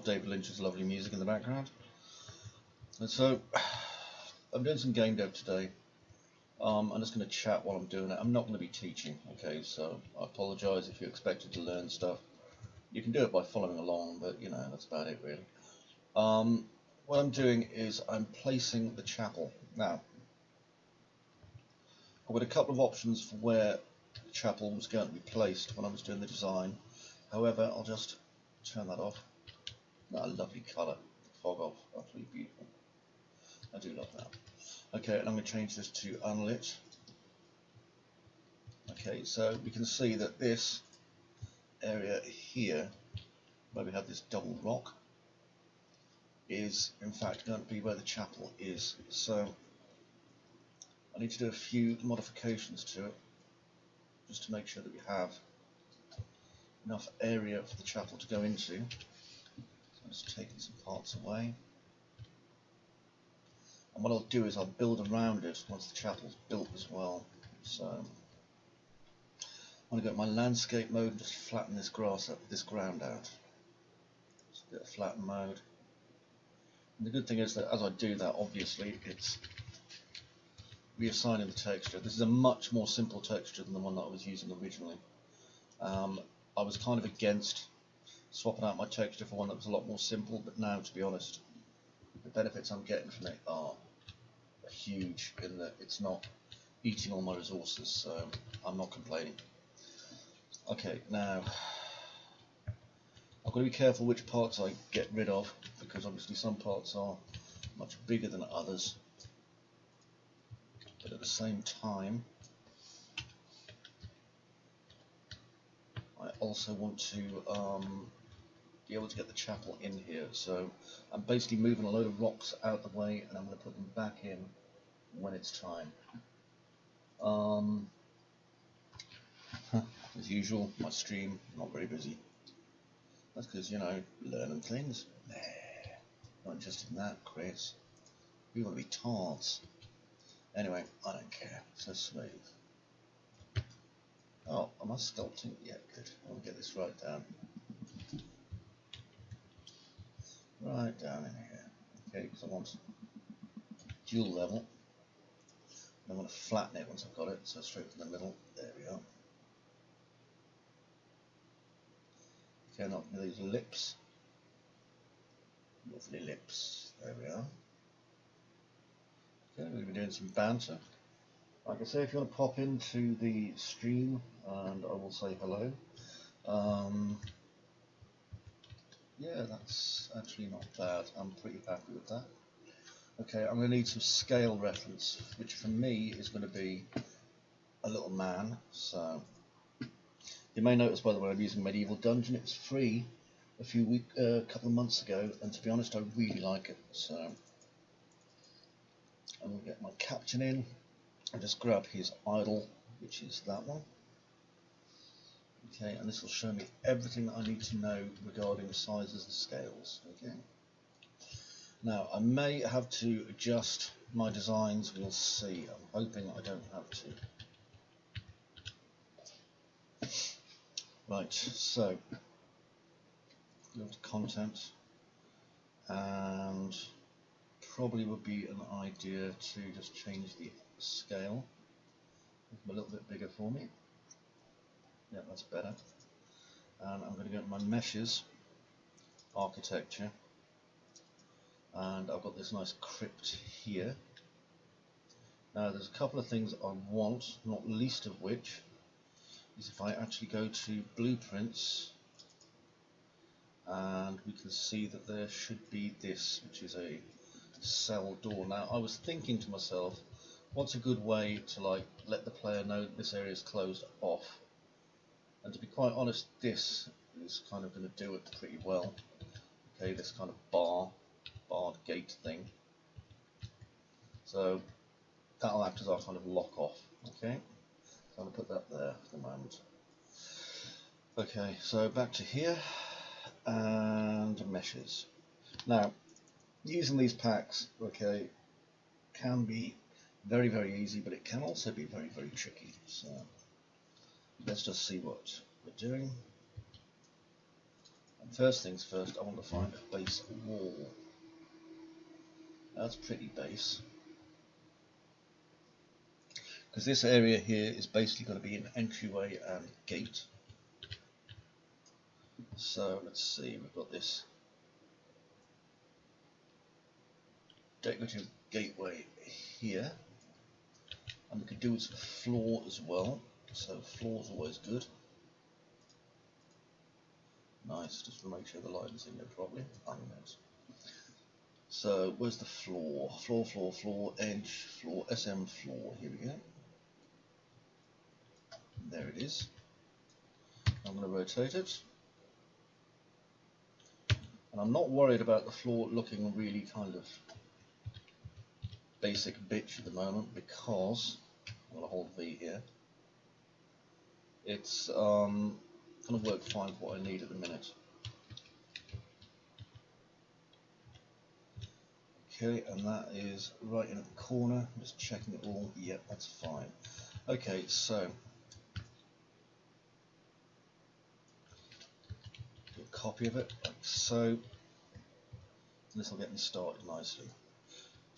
David Lynch's lovely music in the background. And so, I'm doing some game dev today. I'm just going to chat while I'm doing it. I'm not going to be teaching, okay, so I apologise if you expected to learn stuff. You can do it by following along, but you know, that's about it really. What I'm doing is I'm placing the chapel. Now, I've got a couple of options for where the chapel was going to be placed when I was doing the design. However, I'll just turn that off. That a lovely colour. Fog off, absolutely beautiful. I do love that. Okay, and I'm going to change this to unlit. Okay, so we can see that this area here, where we have this double rock, is in fact going to be where the chapel is. So I need to do a few modifications to it, just to make sure that we have enough area for the chapel to go into. So I'm just taking some parts away. And what I'll do is I'll build around it once the chapel's built as well. So I'm going to go to my landscape mode and just flatten this grass up, this ground out. Just a bit of flatten mode. And the good thing is that as I do that, obviously it's reassigning the texture. This is a much more simple texture than the one that I was using originally. I was kind of against swapping out my texture for one that was a lot more simple, but now, to be honest, the benefits I'm getting from it are huge in that it's not eating all my resources, so I'm not complaining. Okay, now I've got to be careful which parts I get rid of, because obviously some parts are much bigger than others, but at the same time I also want to be able to get the chapel in here. So I'm basically moving a load of rocks out of the way and I'm going to put them back in when it's time. As usual, my stream not very busy. That's because, you know, learning things. Nah, not interested in that, Chris. We want to be tards. Anyway, I don't care. So smooth. Oh, am I sculpting? Yeah, good. I want to get this right down. Right down in here. Okay, because I want dual level. And I want to flatten it once I've got it, so straight from the middle. There we are. Okay, now these lips. Lovely lips. There we are. Okay, we'll be doing some banter. Like I say, if you want to pop into the stream, and I will say hello. Yeah, that's actually not bad. I'm pretty happy with that. Okay, I'm going to need some scale reference, which for me is going to be a little man. So you may notice, by the way, I'm using Medieval Dungeon. It was free a couple of months ago, and to be honest, I really like it. So I'm going to get my captain in and just grab his idol, which is that one. Okay, and this will show me everything that I need to know regarding sizes and scales. Okay. Now, I may have to adjust my designs, we'll see. I'm hoping I don't have to. Right, so go to content, and probably would be an idea to just change the scale. Make them a little bit bigger for me. Yeah, that's better. And I'm going to go to my meshes, architecture, and I've got this nice crypt here. Now there's a couple of things I want, not least of which is if I actually go to blueprints, and we can see that there should be this, which is a cell door. Now I was thinking to myself, what's a good way to like let the player know that this area is closed off? And to be quite honest, this is kind of going to do it pretty well. Okay, this kind of barred gate thing. So that'll act as our kind of lock off. Okay, so I'm going to put that there for the moment. Okay, so back to here and meshes. Now, using these packs, okay, can be very, very easy, but it can also be very, very tricky. So let's just see what we're doing. First things first, I want to find a base wall. That's pretty base. Because this area here is basically going to be an entryway and gate. So let's see, we've got this decorative gateway here, and we could do with a floor as well, so floor's always good. Nice, just to make sure the light is in there properly. So where's the floor? Floor, edge, floor, SM floor, here we go. There it is. I'm going to rotate it. And I'm not worried about the floor looking really kind of basic bitch at the moment, because I'm going to hold V here. It's going to work fine for what I need at the minute. Okay, and that is right in at the corner. I'm just checking it all. Yep, that's fine. Okay, so do a copy of it like so. This will get me started nicely.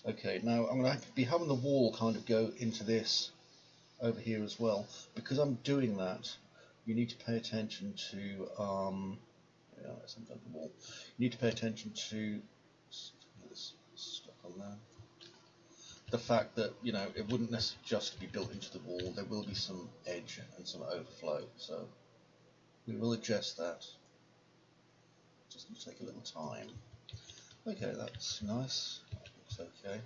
Okay, now I'm going to be having the wall kind of go into this over here as well. Because I'm doing that, you need to pay attention to yeah, that's the wall. You need to pay attention to this stuff on there. The fact that, you know, it wouldn't necessarily just be built into the wall. There will be some edge and some overflow, so we will adjust that. Just going to take a little time. Okay, that's nice. Looks okay.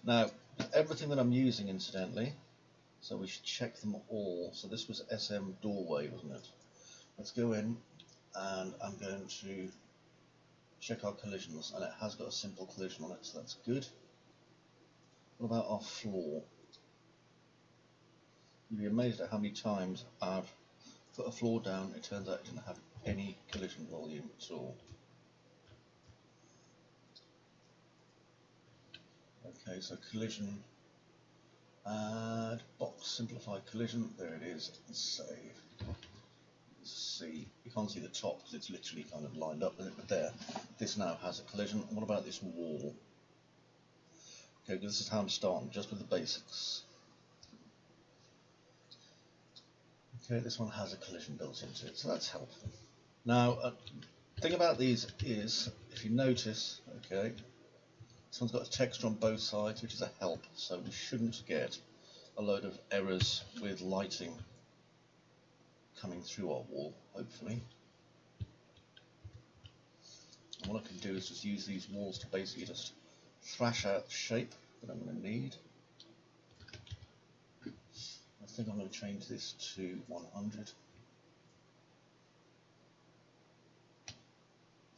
Now, everything that I'm using, incidentally, so we should check them all. So this was SM doorway, wasn't it? Let's go in, and I'm going to check our collisions, and it has got a simple collision on it, so that's good. What about our floor? You'd be amazed at how many times I've put a floor down, it turns out it didn't have any collision volume at all. Okay, so collision, add box, simplified collision, there it is, and save. Let's see, you can't see the top because it's literally kind of lined up with it, but there, this now has a collision. And what about this wall? Okay, this is how I'm starting, just with the basics. Okay, this one has a collision built into it, so that's helpful. Now, the thing about these is, if you notice, okay, this one's got a texture on both sides, which is a help, so we shouldn't get a load of errors with lighting coming through our wall, hopefully. And what I can do is just use these walls to basically just thrash out the shape that I'm going to need. I think I'm going to change this to 100.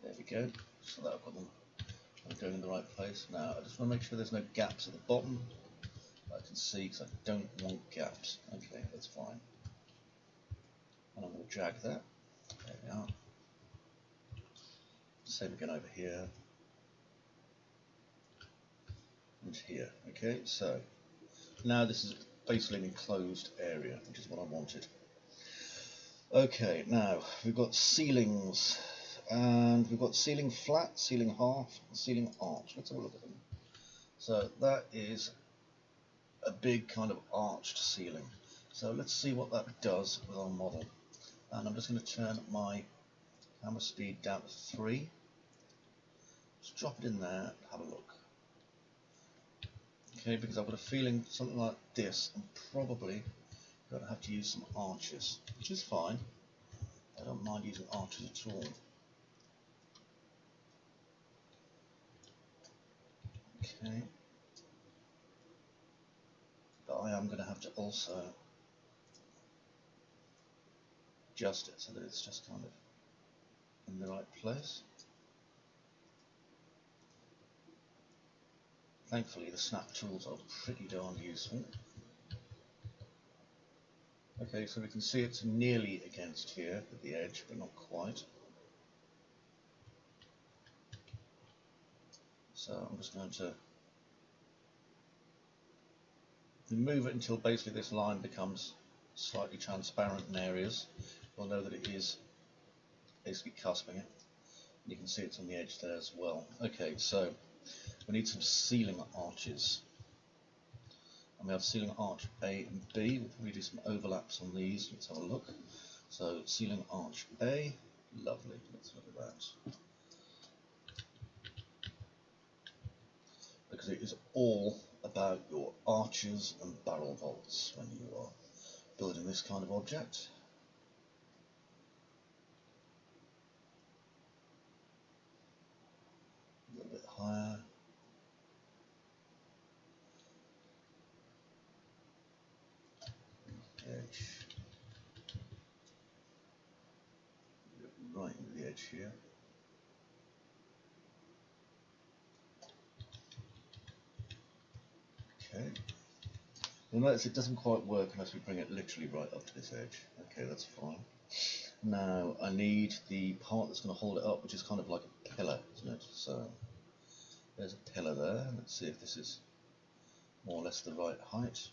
There we go, so that I've got them going in the right place. Now I just want to make sure there's no gaps at the bottom that I can see, because I don't want gaps. Okay, that's fine. And I'm going to drag that. There we are. Same again over here and here. Okay, so now this is basically an enclosed area, which is what I wanted. Okay, now we've got ceilings, and we've got ceiling flat, ceiling half, ceiling arch. Let's have a look at them. So that is a big kind of arched ceiling. So let's see what that does with our model. And I'm just going to turn my camera speed down to 3. Just drop it in there and have a look. Okay, because I've got a feeling something like this, I'm probably going to have to use some arches, which is fine. I don't mind using arches at all. Okay. But I am going to have to also adjust it so that it's just kind of in the right place. Thankfully the snap tools are pretty darn useful. Okay, so we can see it's nearly against here at the edge, but not quite. So I'm just going to move it until basically this line becomes slightly transparent in areas. We'll know that it is basically cusping it. You can see it's on the edge there as well. Okay, so we need some ceiling arches. And we have ceiling arch A and B. We'll probably do some overlaps on these. Let's have a look. So ceiling arch A, lovely. Let's look at that. Because it is all about your arches and barrel vaults when you are building this kind of object. A little bit higher. Edge. Right into the edge here. Okay. You'll notice it doesn't quite work unless we bring it literally right up to this edge. Okay, that's fine. Now I need the part that's going to hold it up, which is kind of like a pillar, isn't it? So there's a pillar there. Let's see if this is more or less the right height.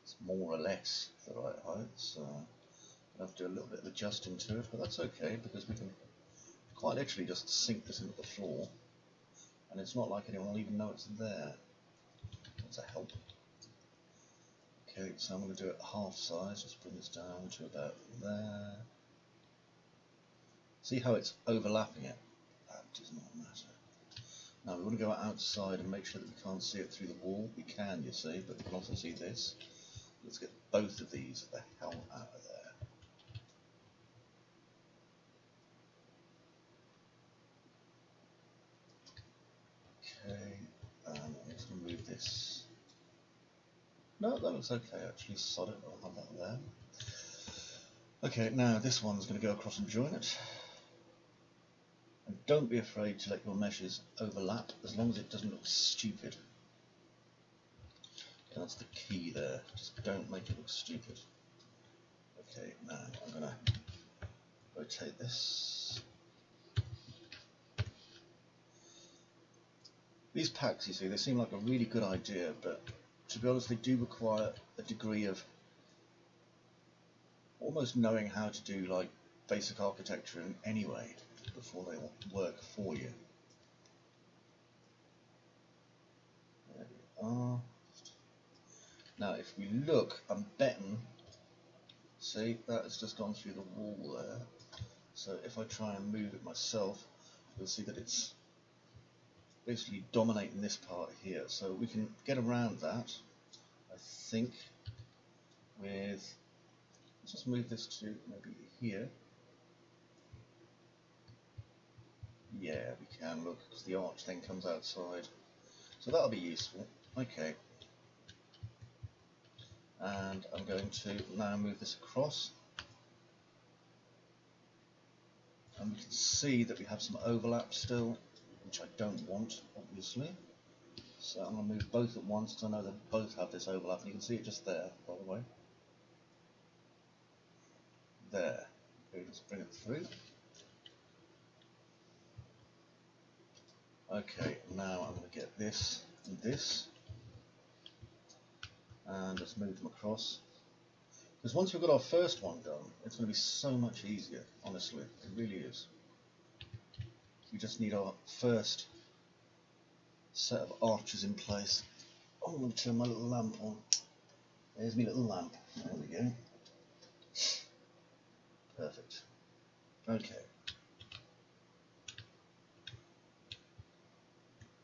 It's more or less the right height, so I'll have to do a little bit of adjusting to it, but that's okay because we can quite literally just sink this into the floor and it's not like anyone will even know it's there. That's a help. Okay, so I'm going to do it half size, just bring this down to about there. See how it's overlapping it? That does not matter. Now we want to go outside and make sure that we can't see it through the wall. We can, you see, but we can also see this. Let's get both of these the hell out of there. Okay, I'm just going to move this. No, that looks okay actually, sod it, I'll have that there. Okay, now this one's going to go across and join it. And don't be afraid to let your meshes overlap as long as it doesn't look stupid. That's the key there, just don't make it look stupid. Okay, now I'm going to rotate this. These packs, you see, they seem like a really good idea, but to be honest, they do require a degree of almost knowing how to do like basic architecture anyway before they work for you. There we are. Now if we look, I'm betting, see, that has just gone through the wall there. So if I try and move it myself, you'll see that it's basically dominating this part here. So we can get around that, I think, with, let's just move this to maybe here. Yeah, we can, look, because the arch then comes outside. So that'll be useful. Okay. And I'm going to now move this across. And we can see that we have some overlap still, which I don't want, obviously. So I'm going to move both at once because I know they both have this overlap. And you can see it just there, by the way. There. Okay, let's bring it through. Okay, now I'm going to get this and this. And let's move them across. Because once we've got our first one done, it's going to be so much easier, honestly. It really is. We just need our first set of arches in place. Oh, I'm going to turn my little lamp on. There's my little lamp. There we go. Perfect. Okay.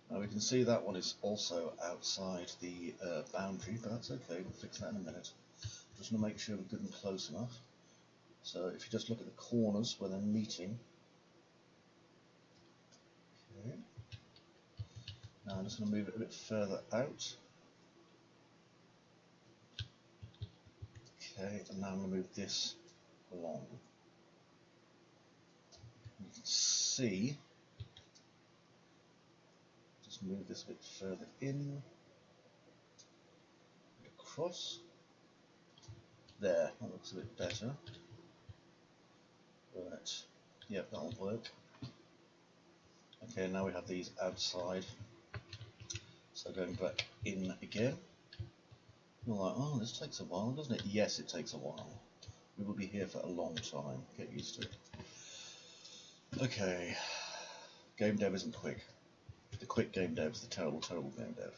Now we can see that one is also outside the boundary, but that's okay, we'll fix that in a minute. Just want to make sure we're good and close enough. So if you just look at the corners where they're meeting. Okay. Now I'm just going to move it a bit further out. Okay, and now I'm going to move this along. You can see, just move this a bit further in, across. There, that looks a bit better. Right, yep, that'll work. Okay, now we have these outside. So going back in again. You're like, oh, this takes a while, doesn't it? Yes, it takes a while. We will be here for a long time. Get used to it. Okay, game dev isn't quick. The quick game dev is the terrible, terrible game dev.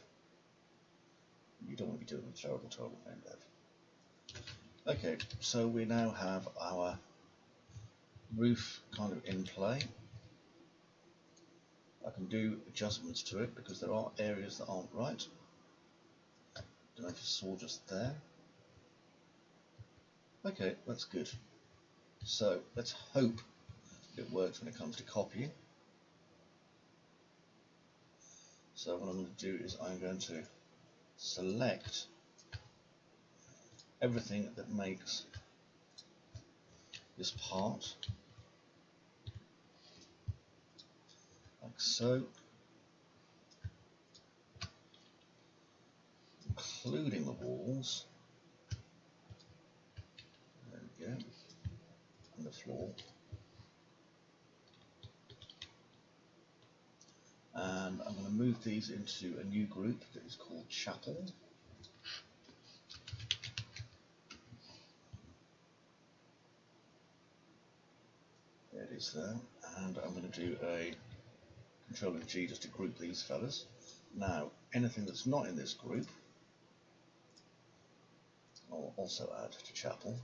You don't want to be doing the terrible, terrible game dev. Okay, so we now have our roof kind of in play. I can do adjustments to it because there are areas that aren't right. Don't know if you saw just there. Okay, that's good. So let's hope it works when it comes to copying. So what I'm going to do is I'm going to select everything that makes this part, like so, including the walls, there we go, and the floor. And I'm going to move these into a new group that is called Chapel. There it is there. And I'm going to do a Control+G just to group these fellas. Now, anything that's not in this group, I'll also add to Chapel.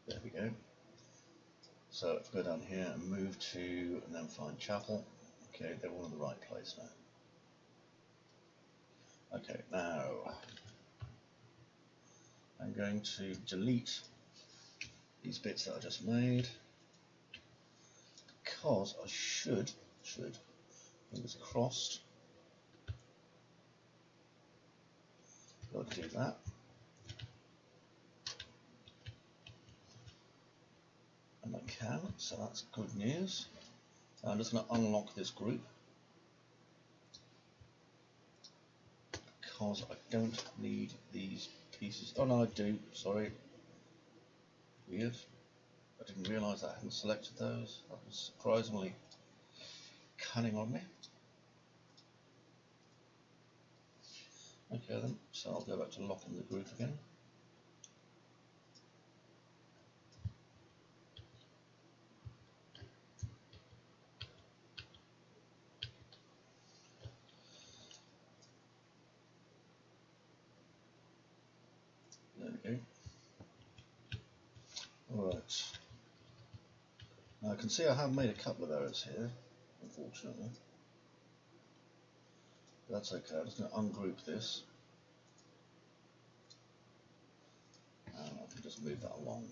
There we go. So if I go down here and move to, and then find Chapel, okay, they're all in the right place now. Okay, now I'm going to delete these bits that I just made because I should, fingers crossed, I'll do that. And I can, so that's good news. I'm just going to unlock this group because I don't need these pieces. Oh no, I do, sorry. Weird. I didn't realise I hadn't selected those. That was surprisingly cunning on me. Okay then, so I'll go back to locking the group again. There we go. Alright. Now I can see I have made a couple of errors here, unfortunately. But that's okay, I'm just going to ungroup this. And I can just move that along.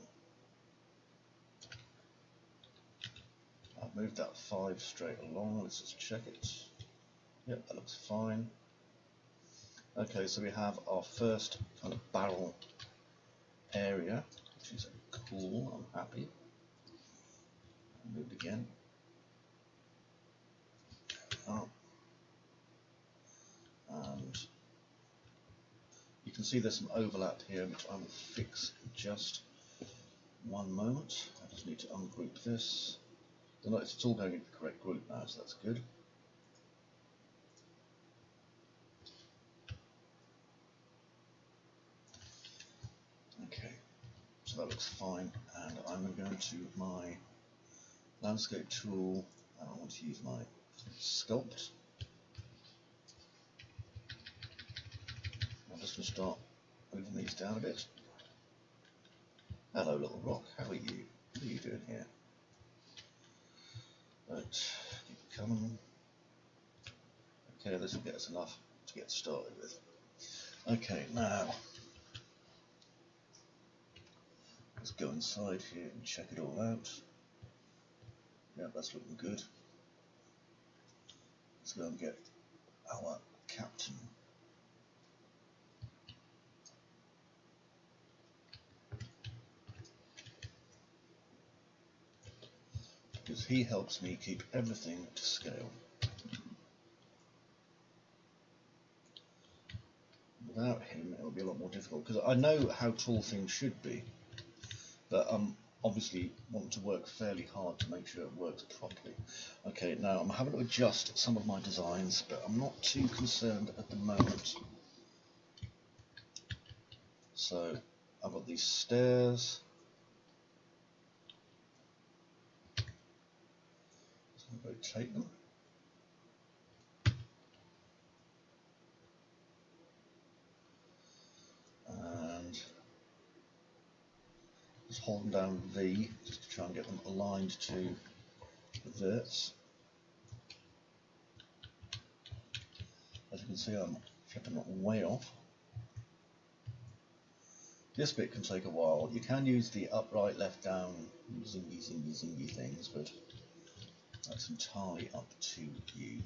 I've moved that 5 straight along, let's just check it. Yep, that looks fine. Okay, so we have our first kind of barrel area, which is cool, I'm happy. Move it again. Oh. And you can see there's some overlap here, which I will fix in just one moment. I just need to ungroup this. It's all going into the correct group now, so that's good. Okay, so that looks fine, and I'm going to my landscape tool, and I want to use my sculpt. I'm just going to start moving these down a bit. Hello little rock, how are you? What are you doing here? Right, keep coming. Okay, this will get us enough to get started with. Okay, now let's go inside here and check it all out. Yeah, that's looking good. Let's go and get our captain. Because he helps me keep everything to scale. Without him, it'll be a lot more difficult because I know how tall things should be, but obviously want to work fairly hard to make sure it works properly. Okay, now I'm having to adjust some of my designs, but I'm not too concerned at the moment. So I've got these stairs. Just rotate them. And just holding down V just to try and get them aligned to the verts. As you can see, I'm flipping it way off. This bit can take a while. You can use the up, right, left, down, zingy things, but that's entirely up to you.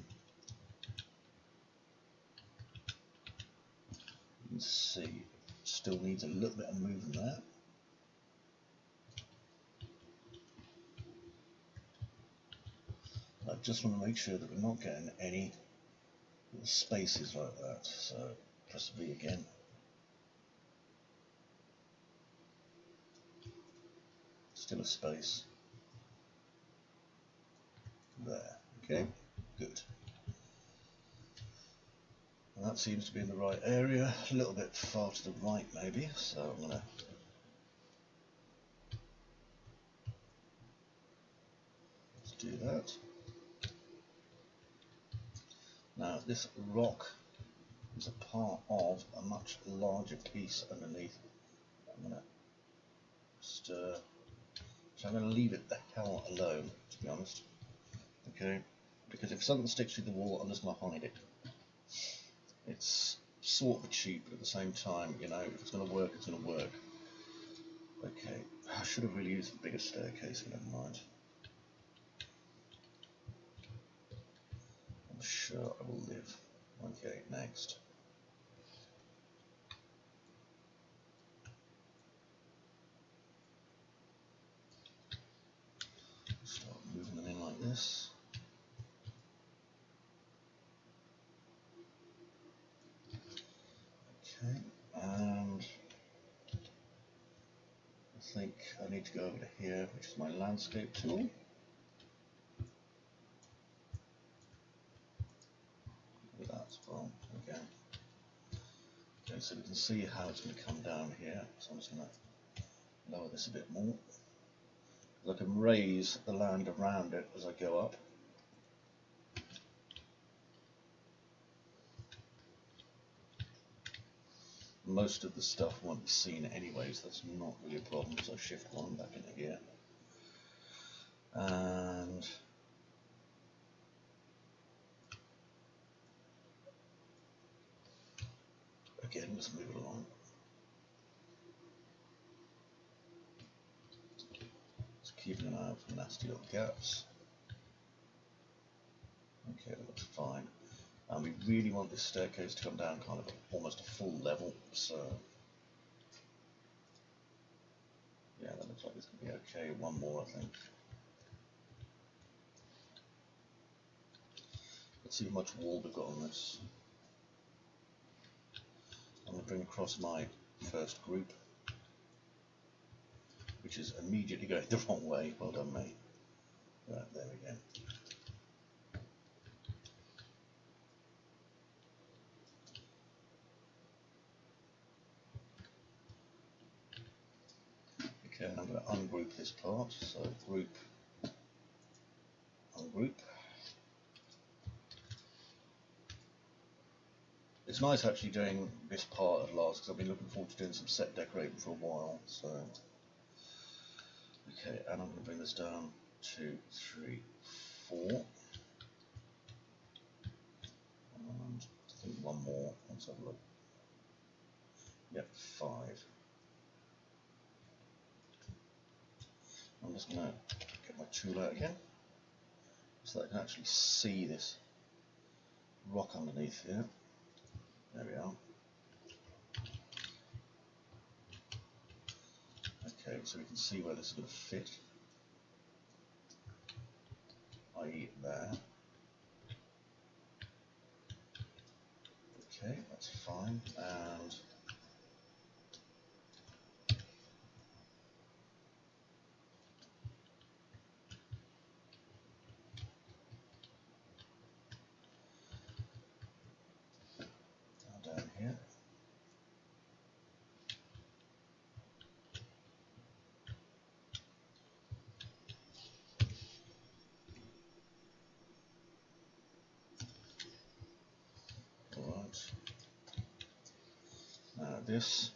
You can see, still needs a little bit of movement there. I just want to make sure that we're not getting any spaces like that. So press V again. Still a space there. Okay, good. And that seems to be in the right area. A little bit far to the right maybe, so I'm going to do that. Now this rock is a part of a much larger piece underneath. I'm going to stir. So I'm going to leave it the hell alone, to be honest. Okay, because if something sticks through the wall, I'm just going to hide it. It's sort of cheap, but at the same time, you know, if it's going to work, it's going to work. Okay, I should have really used a bigger staircase, never mind. I'm sure I will live. Okay, next. Start moving them in like this. Okay, and I think I need to go over to here, which is my landscape tool. With that as well. Okay. Okay, so we can see how it's going to come down here. So I'm just going to lower this a bit more. I can raise the land around it as I go up. Most of the stuff won't be seen anyway, so that's not really a problem. So shift 1 back into here. And again, let's move it along. Just keeping an eye out for nasty little gaps. Okay, that looks fine. And we really want this staircase to come down kind of almost a full level, so yeah, that looks like it's going to be okay. One more, I think. Let's see how much wall we've got on this. I'm going to bring across my first group, which is immediately going the wrong way. Well done, mate. Right, there we go. Okay, and I'm going to ungroup this part. So group, ungroup. It's nice actually doing this part at last because I've been looking forward to doing some set decorating for a while. So, okay, and I'm going to bring this down 2, 3, 4, and I think one more. Let's have a look. Yep, 5. I'm just going to get my tool out again so that I can actually see this rock underneath here. There we are. Okay, so we can see where this is going to fit, i.e. there. Okay, that's fine, and down here. like this.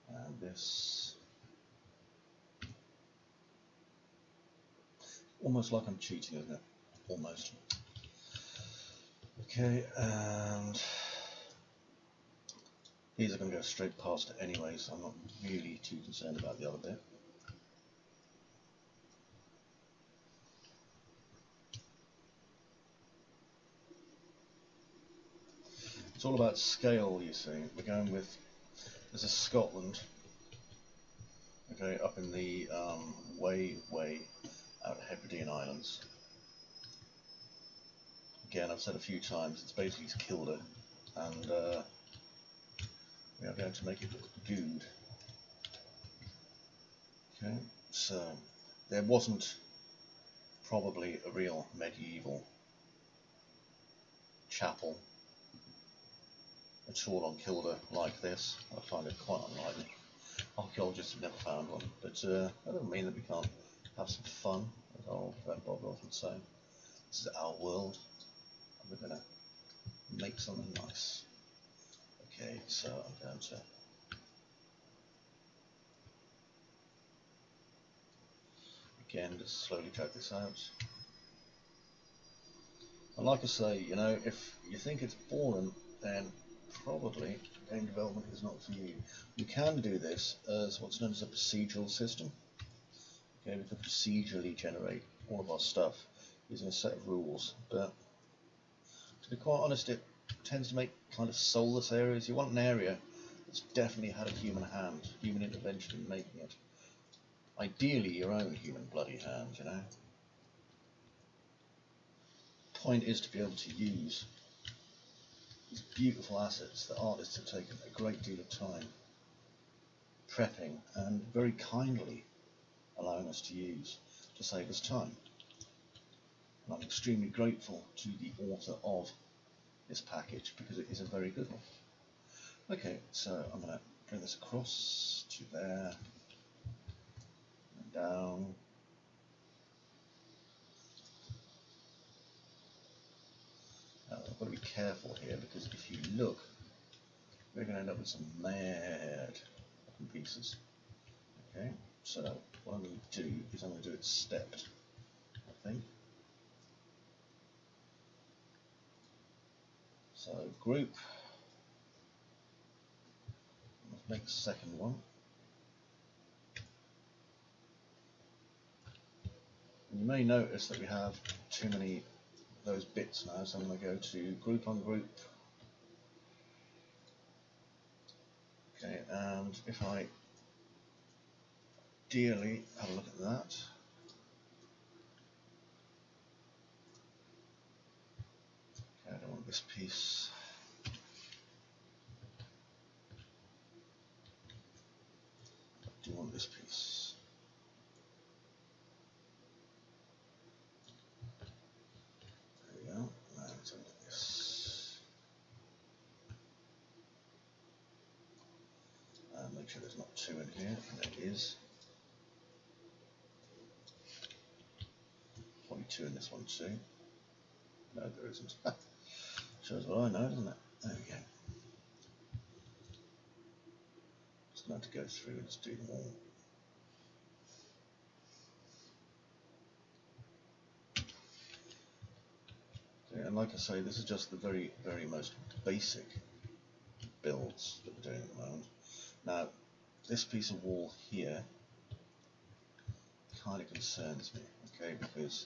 And this. Almost like I'm cheating, isn't it? Almost. Okay, and these are going to go straight past it anyway, so I'm not really too concerned about the other bit. It's all about scale, you see. We're going with, this is Scotland, okay, up in the way out Hebridean Islands. Again, I've said a few times, it's basically Kilda, and we are going to make it look good. Okay, so there wasn't probably a real medieval chapel at all on Kilda like this. I find it quite unlikely. Archaeologists have never found one, but that doesn't mean that we can't have some fun, as old friend Bob Ross would say. This is our world, and we're going to make something nice. Okay, so I'm going to again just slowly drag this out. And like I say, you know, if you think it's boring, then probably game development is not for you. You can do this as what's known as a procedural system. Okay, we can procedurally generate all of our stuff using a set of rules, but to be quite honest, it tends to make kind of soulless areas. You want an area that's definitely had a human hand, human intervention in making it. Ideally your own human bloody hand, you know. The point is to be able to use these beautiful assets that artists have taken a great deal of time prepping and very kindly allowing us to use to save us time. And I'm extremely grateful to the author of this package because it is a very good one. Okay, so I'm going to bring this across to there and down. Now, I've got to be careful here because if you look, we're going to end up with some mad pieces. Okay, so what I'm going to do is I'm going to do it stepped, I think. So group, let's make the second one. And you may notice that we have too many of those bits now, so I'm going to go to group on group. Okay, and if I ideally have a look at that. Okay, I don't want this piece. I do want this piece. There we go. Now let's look at this. And make sure there's not two in here. There is. Probably two in this one too. No, there isn't. Shows what I know, doesn't it? There we go. Just going to go through and just do them all. Okay, and like I say, this is just the very, very most basic builds that we're doing at the moment. Now, this piece of wall here kind of concerns me, okay, because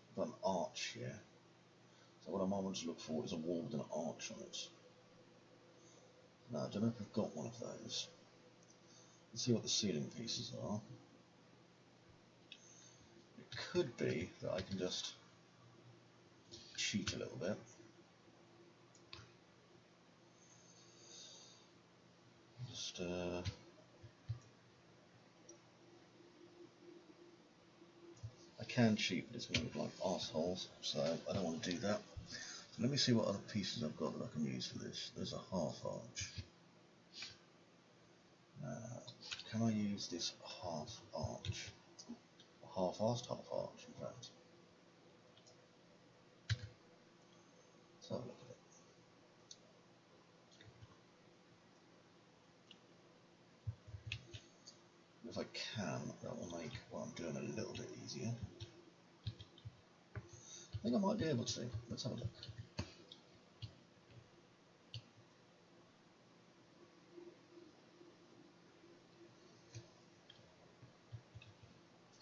I've got an arch here. So what I might want to look for is a wall with an arch on it. Now, I don't know if I've got one of those. Let's see what the ceiling pieces are. It could be that I can just cheat a little bit. Just I can cheat, but it's going to look like arseholes, so I don't want to do that. So let me see what other pieces I've got that I can use for this. There's a half arch. Can I use this half arch? Half-assed half arch, in fact. Let's have a look at it. If I can, that will make what I'm doing a little bit easier. I think I might be able to. Let's have a look.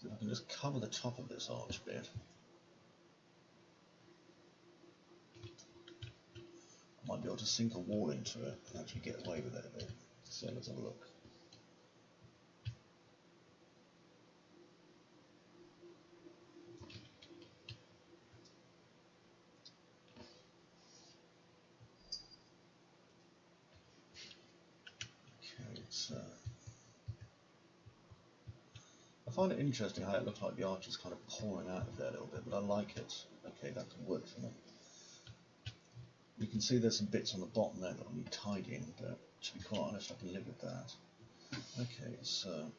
If I can just cover the top of this arch bit, I might be able to sink a wall into it and actually get away with it a bit. So let's have a look. Okay, I find it interesting how it looks like the arch is kind of pouring out of there a little bit, but I like it. Okay, that could work for me. You can see there's some bits on the bottom there that I need tidying, but to be quite honest, I can live with that. Okay, so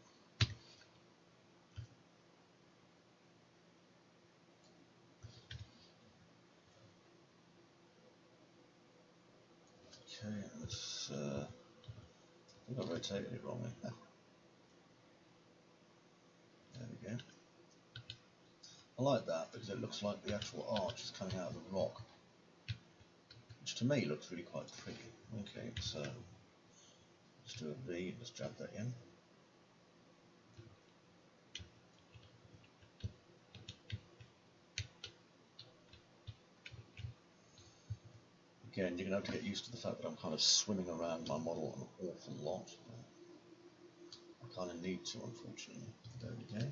okay, let's. I think I rotated it wrongly. There we go. I like that because it looks like the actual arch is coming out of the rock, which to me looks really quite pretty. Okay, so let's do a V, let's jab that in. Again, you're going to have to get used to the fact that I'm kind of swimming around my model an awful lot. I kind of need to, unfortunately. There we go.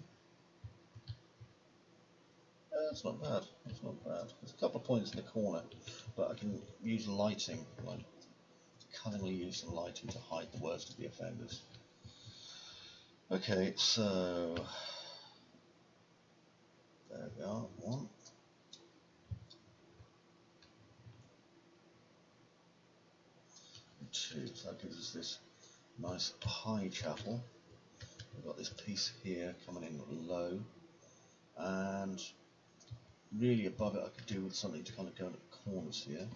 That's not bad. That's not bad. There's a couple of points in the corner, but I can use lighting, like cunningly use some lighting to hide the worst of the offenders. Okay, so there we are. One. Two. So that gives us this nice high chapel. We've got this piece here coming in low, and really above it I could do with something to kind of go into the corners here.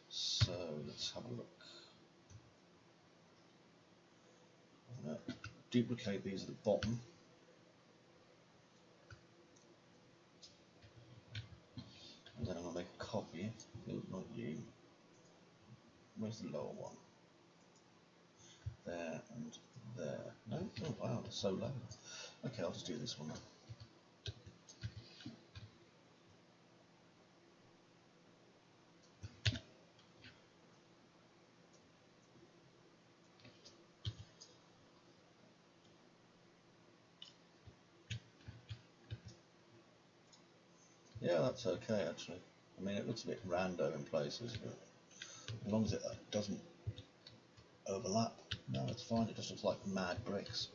So let's have a look. I'm going to duplicate these at the bottom. And then I'm going to make a copy. No, not you. Where's the lower one? There and there. No? Oh wow, that's so low. Okay, I'll just do this one then. Yeah, that's okay actually. I mean, it looks a bit rando in places, but as long as it doesn't overlap, no, it's fine. It just looks like mad bricks.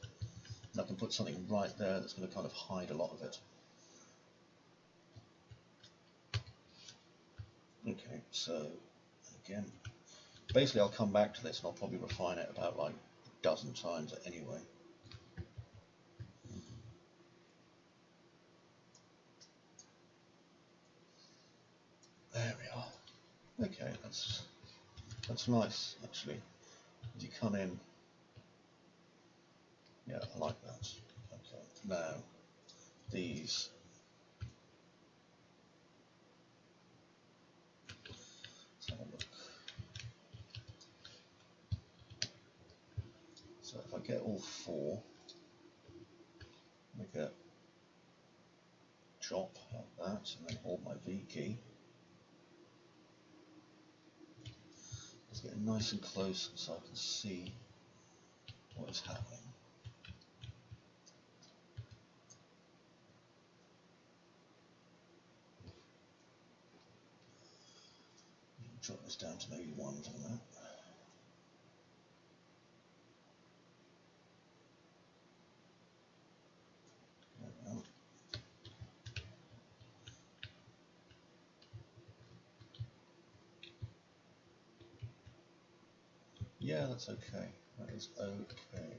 And I can put something right there that's going to kind of hide a lot of it. Okay, so again, basically I'll come back to this and I'll probably refine it about like a dozen times anyway. There we are. Okay, that's nice actually. As you come in, yeah, I like that. Okay, now these. Let's have a look. So if I get all four, make a chop like that, and then hold my V key. Let's get nice and close so I can see what is happening. Drop this down to maybe 1 for that. There we are. Yeah, that's okay. That is okay.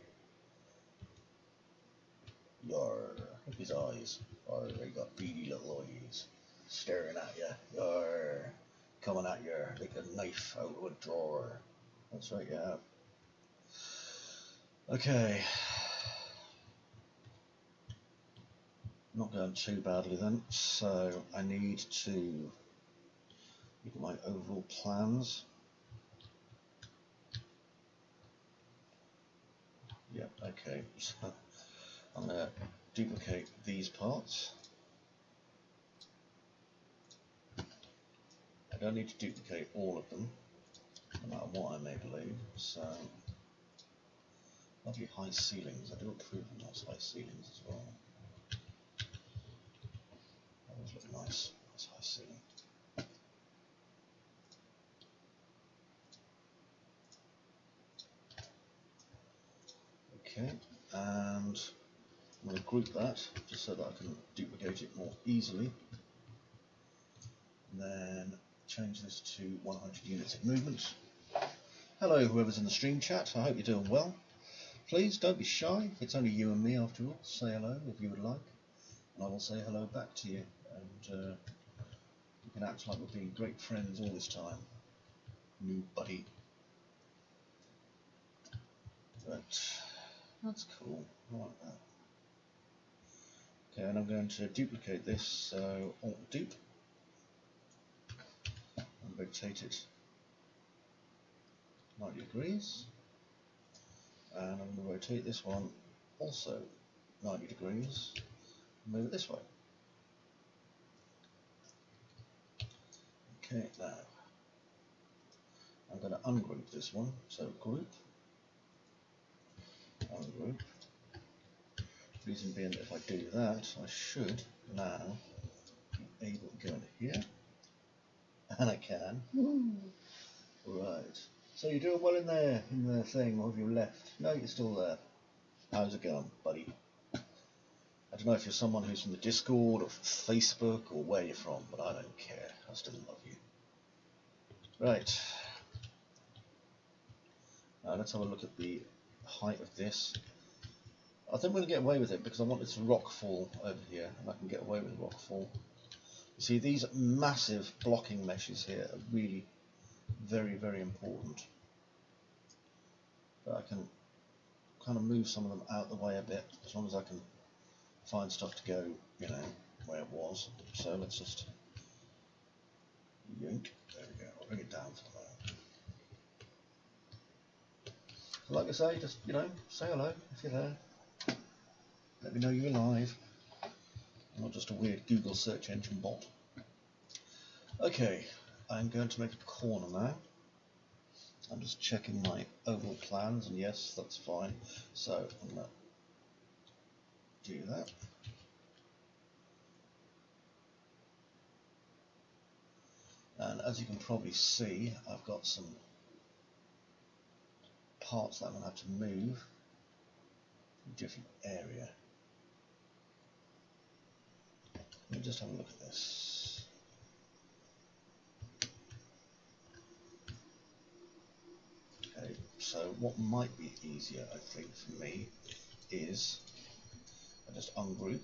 Yarr. Look at his eyes. Yarr, they got beady little eyes staring at you. Yarr. coming at you like a knife out of a drawer. That's right, yeah. Okay. Not going too badly then, so I need to look at my overall plans. Yep, okay, so I'm going to duplicate these parts. I don't need to duplicate all of them, no matter what I may believe, so lovely high ceilings. I do approve of those high ceilings as well. Those look nice, that's high ceiling. Okay, and I'm going to group that just so that I can duplicate it more easily. And then change this to 100 units of movement. Hello whoever's in the stream chat, I hope you're doing well. Please don't be shy, it's only you and me after all. Say hello if you would like, and I will say hello back to you. And we can act like we've been great friends all this time. New buddy. But that's cool, I like that. Okay, and I'm going to duplicate this, so Alt Dupe, and rotate it 90 degrees, and I'm going to rotate this one also 90 degrees, and move it this way. Okay, now I'm going to ungroup this one, so group, ungroup. Reason being that if I do that, I should now be able to go into here, and I can. Right. So you're doing well in the thing, or have you left? No, you're still there. How's it going, buddy? I don't know if you're someone who's from the Discord or Facebook or where you're from, but I don't care. I still love you. Right. Now let's have a look at the height of this. I think we'll get away with it because I want this rock fall over here, and I can get away with rock fall. You see, these massive blocking meshes here are really very, very important. But I can kind of move some of them out the way a bit, as long as I can find stuff to go, you know, where it was. So let's just yoink. There we go. I'll bring it down for the moment. So like I say, just, you know, say hello if you're there. Let me know you're alive. I'm not just a weird Google search engine bot. Okay, I'm going to make a corner now. I'm just checking my overall plans, and yes, that's fine. So I'm going to do that. And as you can probably see, I've got some parts that I'm going to have to move to a different area. Let me just have a look at this. Okay, so what might be easier, I think, for me is I just ungroup.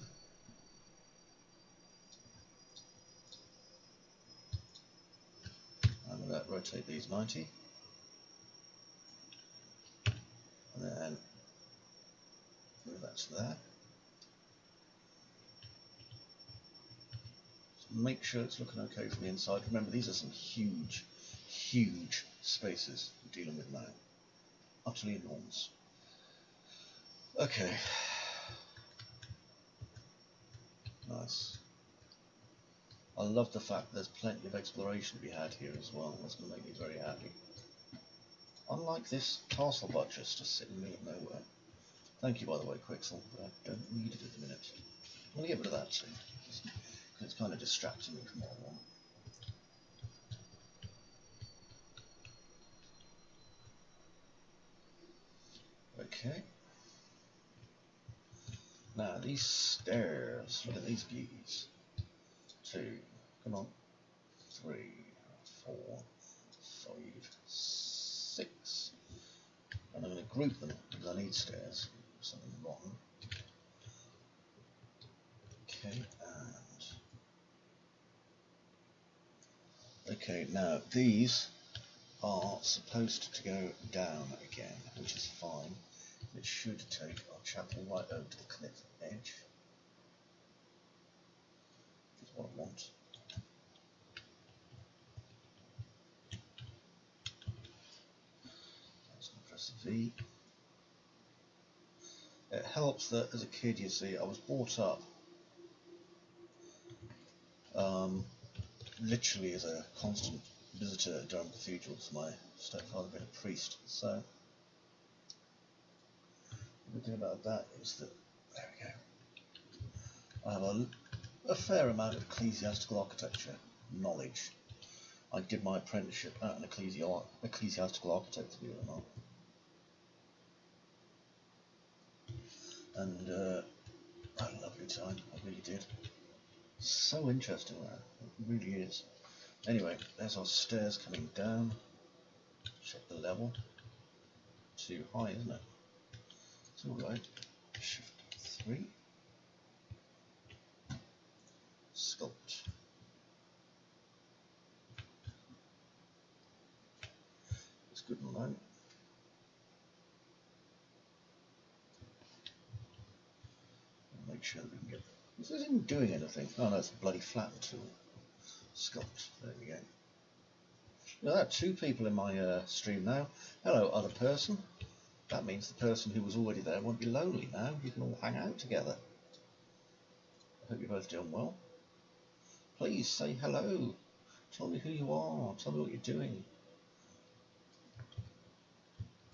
I'm going to rotate these 90. And then move that to there. So make sure it's looking okay from the inside. Remember, these are some huge, huge spaces we're dealing with now. Utterly enormous. Okay. Nice. I love the fact there's plenty of exploration to be had here as well. That's going to make me very happy. Unlike this castle buttress just sitting in the middle of nowhere. Thank you, by the way, Quixel, but I don't need it at the minute. I'm going to get rid of that too, because it's kind of distracting me from what I want. Okay. Now, these stairs, look at these beauties. 2, come on, 3, 4, 5, 6. And I'm going to group them because I need stairs. Something wrong. Okay, and Okay, now these are supposed to go down again, which is fine. It should take our chapel right over to the cliff edge. That's what I want. Let's press V. It helps that as a kid, you see, I was brought up literally as a constant visitor at Durham Cathedral, with my stepfather being a priest. So the good thing about that is that, there we go, I have a fair amount of ecclesiastical architecture knowledge. I did my apprenticeship at an ecclesiastical architect, believe it or not. And I had a lovely time, I really did. So interesting that, it really is. Anyway, there's our stairs coming down. Check the level. Too high, isn't it? It's alright. Shift 3. Sculpt. It's good and low. Make sure that we can get. This isn't doing anything. Oh no, it's a bloody flatten tool. Sculpt. There we go. Now there are 2 people in my stream now. Hello, other person. That means the person who was already there won't be lonely now. You can all hang out together. I hope you're both doing well. Please say hello. Tell me who you are. Tell me what you're doing.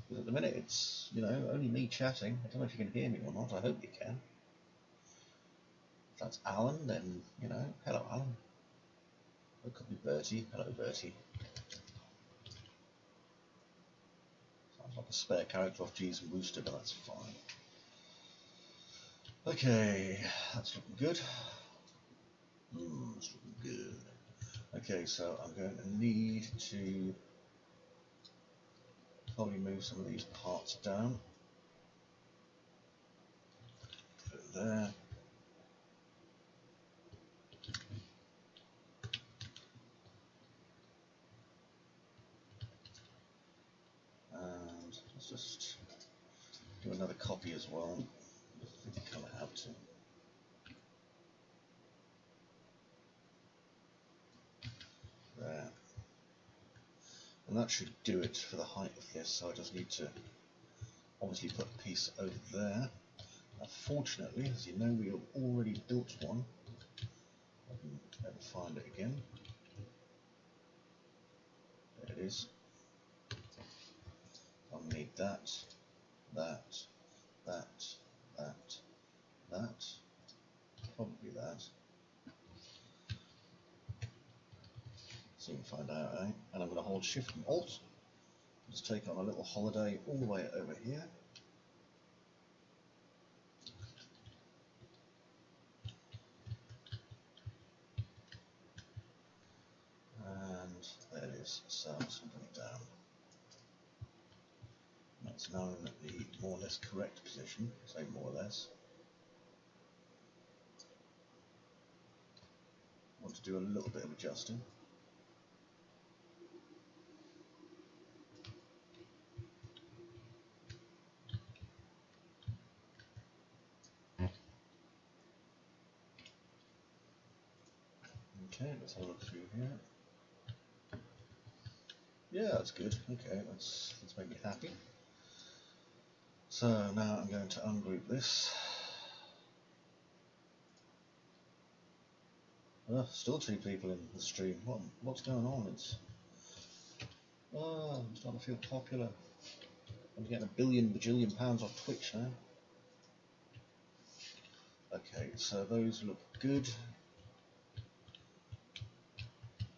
Because at the minute it's, you know, only me chatting. I don't know if you can hear me or not. I hope you can. If that's Alan, then, you know, hello Alan. It could be Bertie. Hello Bertie. Sounds like a spare character off Jeeves and Wooster, but that's fine. Okay, that's looking good. That's looking good. Okay, so I'm going to need to probably move some of these parts down. Put it there. And let's just do another copy as well. I think I kind of have to. There. And that should do it for the height of this, so I just need to obviously put a piece over there. Fortunately, as you know, we have already built one. I can never find it again. There it is. I'll need that, that, probably that. So you can find out, eh? And I'm going to hold Shift and Alt. Just take on a little holiday all the way over here. And there it is. So I'm just going to bring it down. That's now in the more or less correct position, say more or less. I want to do a little bit of adjusting. Okay, let's have a look through here. Yeah, that's good. Okay, let's make me happy. So now I'm going to ungroup this. Still 2 people in the stream. What's going on? I'm starting to feel popular. I'm getting a billion bajillion pounds off Twitch now. Okay, so those look good.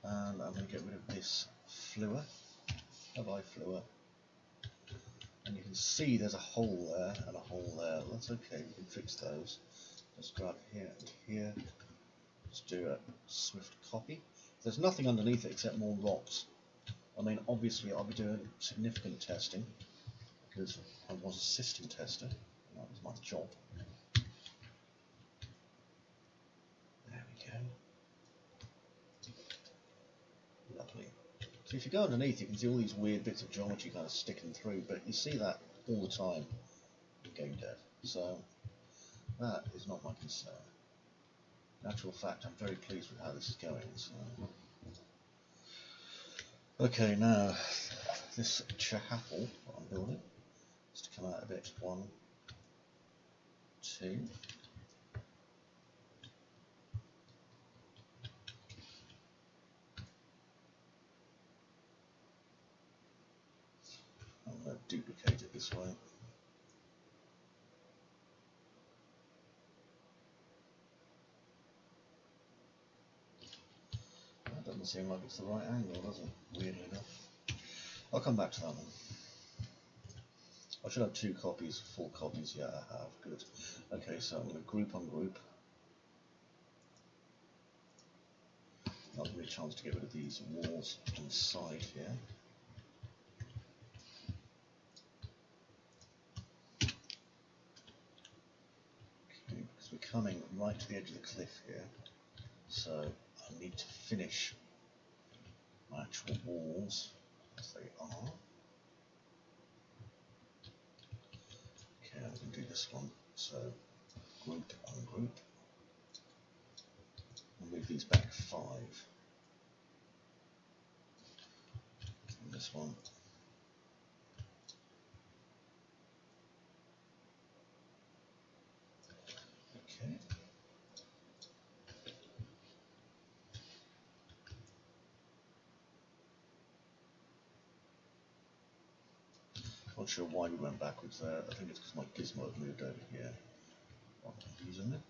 And I'm going to get rid of this fluor. Bye-bye fluor. And you can see there's a hole there and a hole there. That's okay, we can fix those. Just grab here and here. Just do a swift copy. There's nothing underneath it except more rocks. I mean, obviously I'll be doing significant testing because I was a system tester. That was my job. There we go. Lovely. So if you go underneath, you can see all these weird bits of geometry kind of sticking through, but you see that all the time in game dev. So that is not my concern. In actual fact, I'm very pleased with how this is going. So. Okay, now this chapel that I'm building is to come out a bit. 1, 2. I'm going to duplicate it this way. That doesn't seem like it's the right angle, does it? Weirdly enough. I'll come back to that one. I should have 2 copies, full copies. Yeah, I have. Good. Okay, so I'm going to group on group. I'll give me a chance to get rid of these walls on the side here. Okay, because we're coming right to the edge of the cliff here, so I need to finish my actual walls as they are. Okay, I can do this one. So group on group. I'll move these back 5. And this one. Okay. Not sure why we went backwards there. I think it's because my gizmo had moved over here. Using it.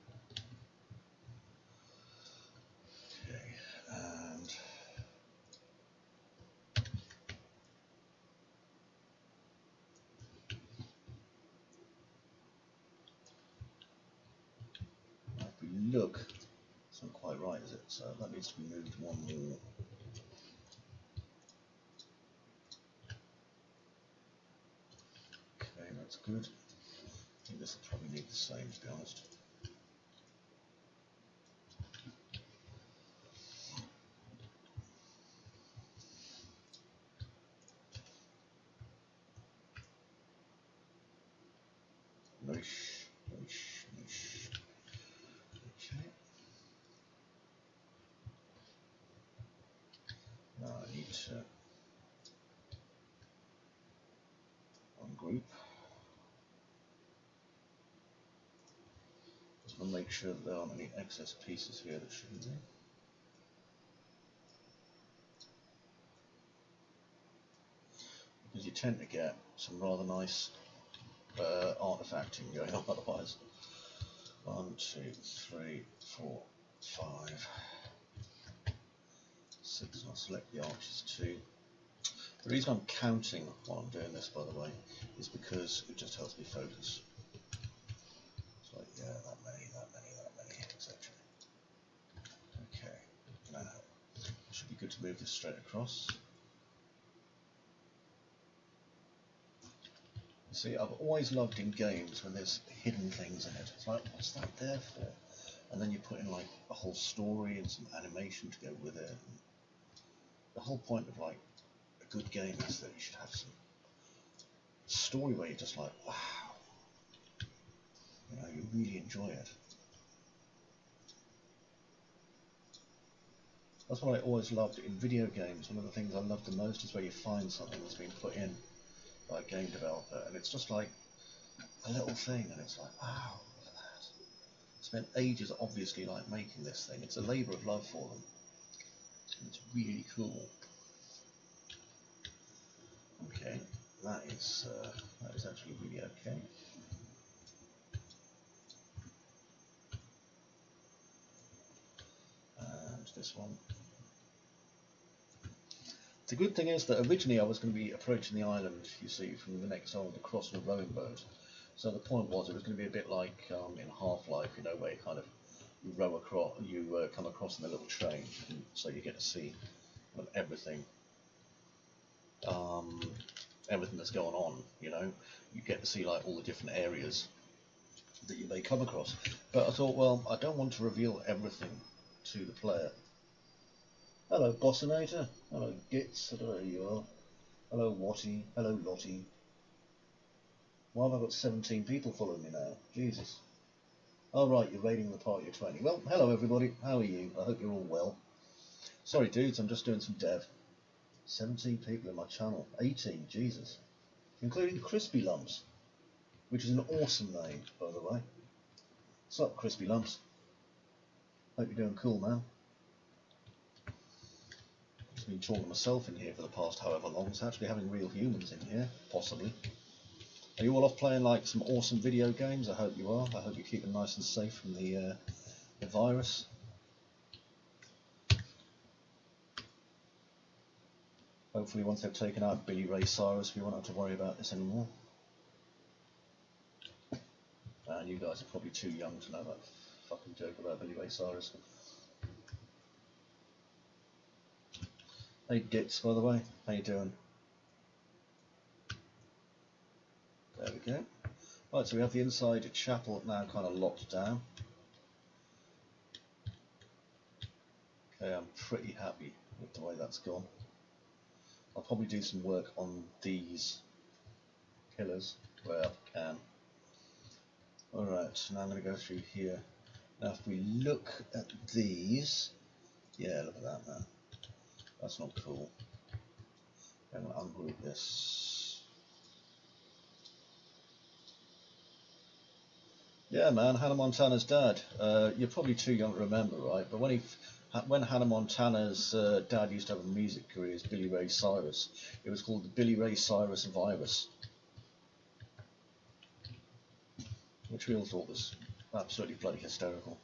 Okay, and if we look, it's not quite right, is it? So that needs to be moved 1 more. Okay, that's good. I think this will probably need the same, to be honest. Nice, nice, nice. Okay. Now I need to ungroup. Just want to make sure that there aren't any excess pieces here that shouldn't be. Because you tend to get some rather nice artifacting going on otherwise. 1, 2, 3, 4, 5, 6. I'll select the arches 2. The reason I'm counting while I'm doing this, by the way, is because it just helps me focus. It's like, yeah, that many, etc. Okay, now it should be good to move this straight across. See, I've always loved in games when there's hidden things in it. It's like, what's that there for? And then you put in like a whole story and some animation to go with it. And the whole point of like a good game is that you should have some story where you're just like, wow, you know, you really enjoy it. That's what I always loved in video games. One of the things I love the most is where you find something that's been put in by a game developer, and it's just like a little thing, and it's like, wow, look at that. Spent ages obviously like making this thing. It's a labour of love for them. And it's really cool. Okay, that is actually really okay. And this one. The good thing is that originally I was going to be approaching the island, you see, from the next island across the rowing boat. So the point was it was going to be a bit like in Half-Life, you know, where you kind of row across, you come across in a little train, and so you get to see kind of everything, everything that's going on. You know, you get to see like all the different areas that you may come across. But I thought, well, I don't want to reveal everything to the player. Hello, Bossinator. Hello, Gits. I don't know who you are. Hello, Watty. Hello, Lottie. Why have I got 17 people following me now? Jesus. Oh, right, you're raiding the party of 20. Well, hello, everybody. How are you? I hope you're all well. Sorry, dudes, I'm just doing some dev. 17 people in my channel. 18, Jesus. Including Crispy Lumps, which is an awesome name, by the way. What's up, Crispy Lumps? Hope you're doing cool, man. I've been talking to myself in here for the past however long, so actually having real humans in here, possibly. Are you all off playing like some awesome video games? I hope you are. I hope you're keeping nice and safe from the virus. Hopefully once they've taken out Billy Ray Cyrus, we won't have to worry about this anymore. And you guys are probably too young to know that fucking joke about Billy Ray Cyrus. Hey Gits, by the way, how you doing? There we go. Right, so we have the inside chapel now kind of locked down. Okay, I'm pretty happy with the way that's gone. I'll probably do some work on these pillars where I can. Alright, so now I'm going to go through here. Now if we look at these, yeah, look at that, man. That's not cool. I'm going to ungroup this. Yeah, man, Hannah Montana's dad. You're probably too young to remember, right? But when Hannah Montana's dad used to have a music career as Billy Ray Cyrus, it was called the Billy Ray Cyrus virus, which we all thought was absolutely bloody hysterical.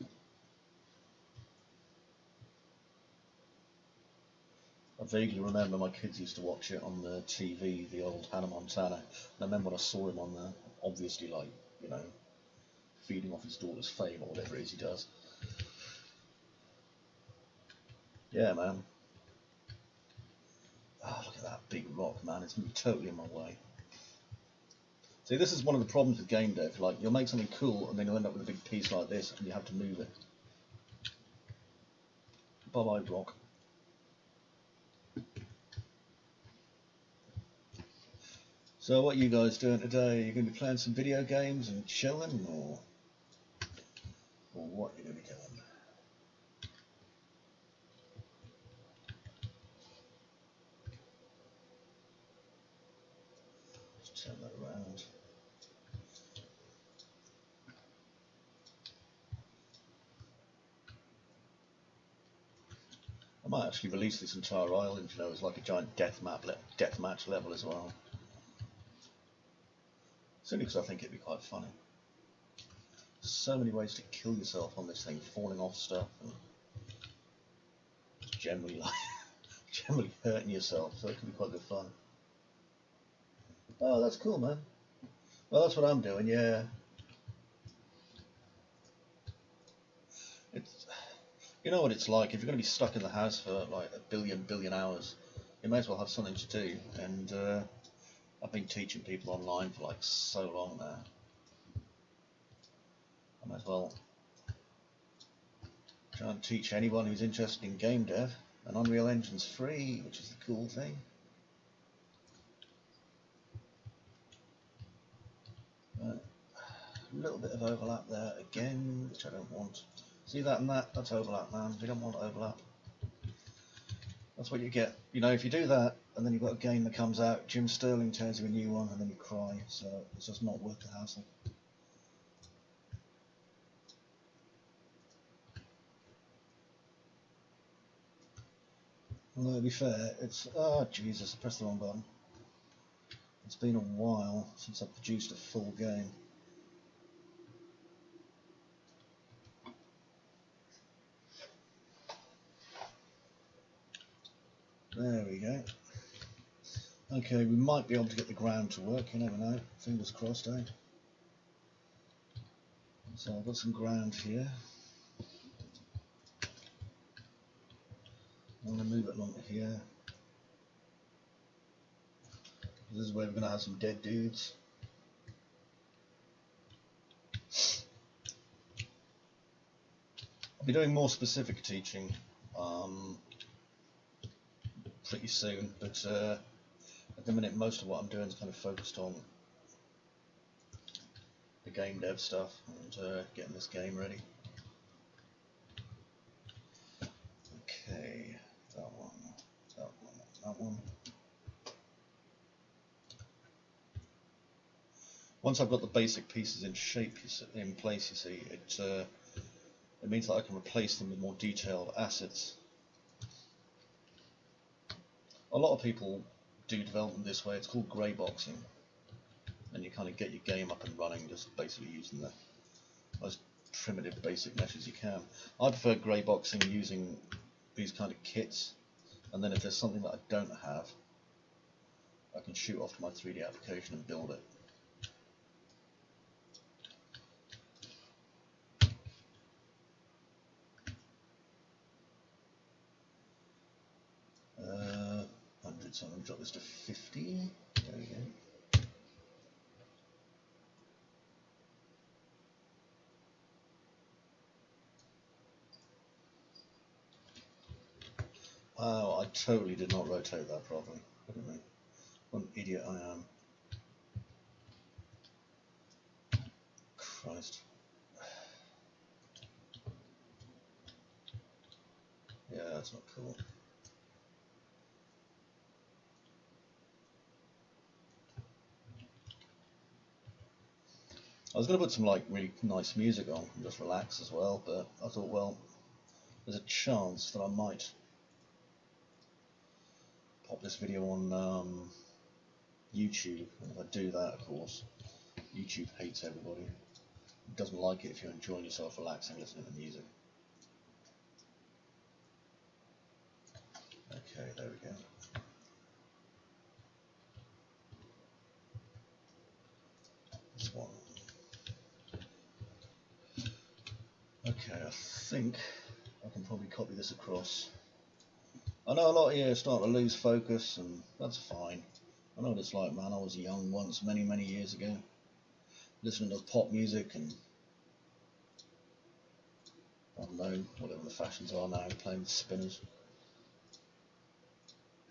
I vaguely remember my kids used to watch it on the TV, the old Hannah Montana, and I remember when I saw him on there, obviously like, you know, feeding off his daughter's fame or whatever it is he does. Yeah, man. Oh, look at that big rock, man. It's going to be totally in my way. See, this is one of the problems with game dev. Like, you'll make something cool, and then you'll end up with a big piece like this, and you have to move it. Bye-bye, rock. So, what are you guys doing today? Are you going to be playing some video games and chilling, or what are you going to be doing? Let's turn that around. I might actually release this entire island, you know, as like a giant deathmatch level as well. Simply because I think it'd be quite funny. There's so many ways to kill yourself on this thing, falling off stuff and generally like generally hurting yourself, so it can be quite good fun. Oh, that's cool, man. Well, that's what I'm doing, yeah. It's, you know what it's like, if you're going to be stuck in the house for like a billion hours, you may as well have something to do, and I've been teaching people online for like so long now. I might as well try and teach anyone who's interested in game dev, and Unreal Engine's free, which is the cool thing. A little bit of overlap there again, which I don't want. See that and that? That's overlap, man. We don't want overlap. That's what you get. You know, if you do that, and then you've got a game that comes out, Jim Sterling turns you a new one, and then you cry. So it's just not worth the hassle. Although to be fair, it's Jesus, I pressed the wrong button. It's been a while since I've produced a full game. There we go. Okay, we might be able to get the ground to work, you never know. Fingers crossed, eh? So I've got some ground here. I'm going to move it along to here. This is where we're going to have some dead dudes. I'll be doing more specific teaching. pretty soon, but at the minute most of what I'm doing is kind of focused on the game dev stuff and getting this game ready. Okay, that one, that one, that one. Once I've got the basic pieces in shape, in place, you see, it means that I can replace them with more detailed assets. A lot of people do development this way. It's called grey boxing, and you kind of get your game up and running just basically using the most primitive basic meshes you can. I prefer grey boxing using these kind of kits, and then if there's something that I don't have, I can shoot off to my 3D application and build it. So I'm going to drop this to 50. There we go. Wow, I totally did not rotate that properly. What an idiot I am. Christ. Yeah, that's not cool. I was going to put some like really nice music on and just relax as well, but I thought, well, there's a chance that I might pop this video on YouTube. And if I do that, of course, YouTube hates everybody. It doesn't like it if you're enjoying yourself relaxing, listening to music. Okay, there we go. This one. Okay, I think I can probably copy this across. I know a lot of you are starting to lose focus, and that's fine. I know what it's like, man. I was young once, many, many years ago, listening to pop music and, I don't know, whatever the fashions are now, playing with spinners.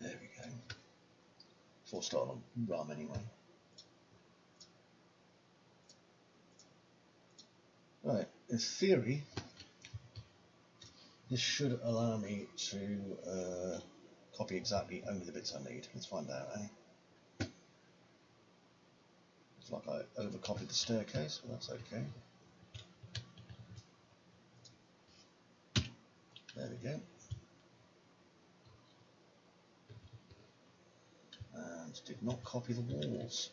There we go. Before starting on rum anyway. Right, in theory, this should allow me to copy exactly only the bits I need. Let's find out, eh? It's like I overcopied the staircase, but that's okay. There we go. And did not copy the walls.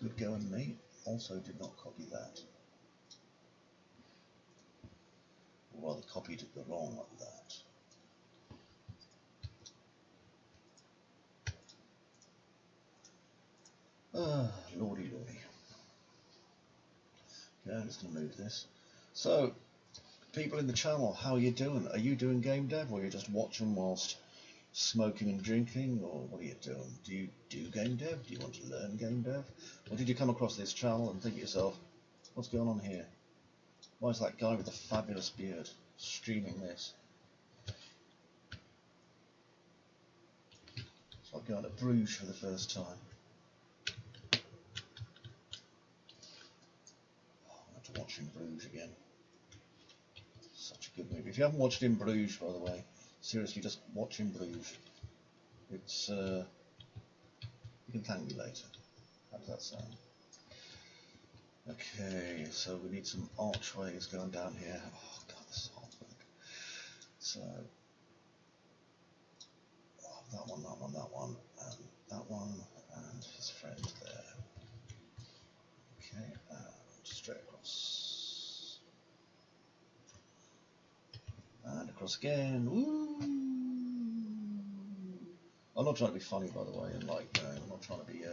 Good going, me. Also did not copy that. Or rather copied the wrong of that. Lordy lordy. Okay, I'm just going to move this. So, people in the channel, how are you doing? Are you doing game dev, or are you just watching whilst smoking and drinking, or what are you doing? Do you do game dev? Do you want to learn game dev? Or did you come across this channel and think to yourself, what's going on here? Why is that guy with the fabulous beard streaming this? It's like going to Bruges for the first time. I have to watch In Bruges again. Such a good movie. If you haven't watched In Bruges, by the way, seriously, just watch In Bruges. It's you can thank me later. How does that sound? Okay, so we need some archways going down here. Oh god, this is hard work. So that one, that one, that one, and that one, and his friend there. Okay, and straight across. And across again. Woo! I'm not trying to be funny, by the way, and like, I'm not trying to be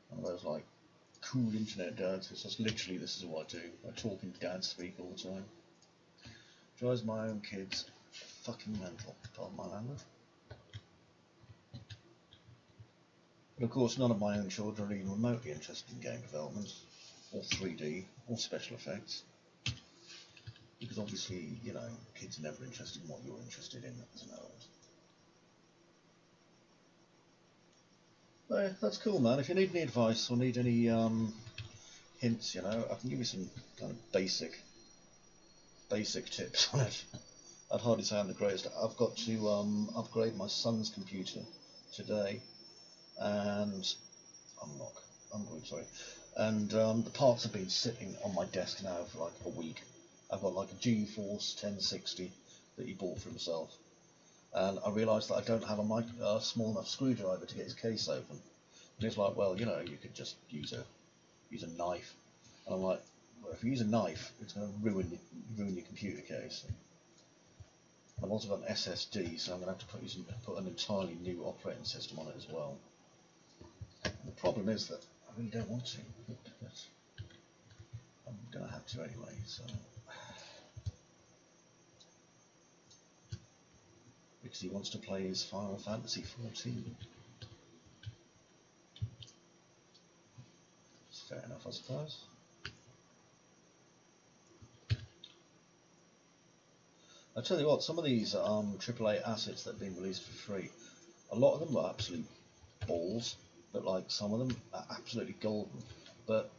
one of those like cool internet dads. It's just literally, this is what I do. I talk in dad speak all the time. Drives my own kids fucking mental, pardon my language. But of course, none of my own children are even remotely interested in game development, or 3D, or special effects. Because obviously, you know, kids are never interested in what you're interested in as an adult. That's cool, man. If you need any advice or need any hints, you know, I can give you some kind of basic tips on it. I'd hardly say I'm the greatest. I've got to upgrade my son's computer today, and sorry, and the parts have been sitting on my desk now for like a week. I've got like a GeForce 1060 that he bought for himself, and I realised that I don't have a small enough screwdriver to get his case open. And he's like, well, you know, you could just use a knife. And I'm like, well, if you use a knife, it's going to ruin your computer case. I've also got an SSD, so I'm going to have to put an entirely new operating system on it as well. And the problem is that I really don't want to, but I'm going to have to anyway. So, because he wants to play his Final Fantasy 14. It's fair enough, I suppose. I tell you what, some of these AAA assets that have been released for free, a lot of them are absolute balls, but like some of them are absolutely golden. But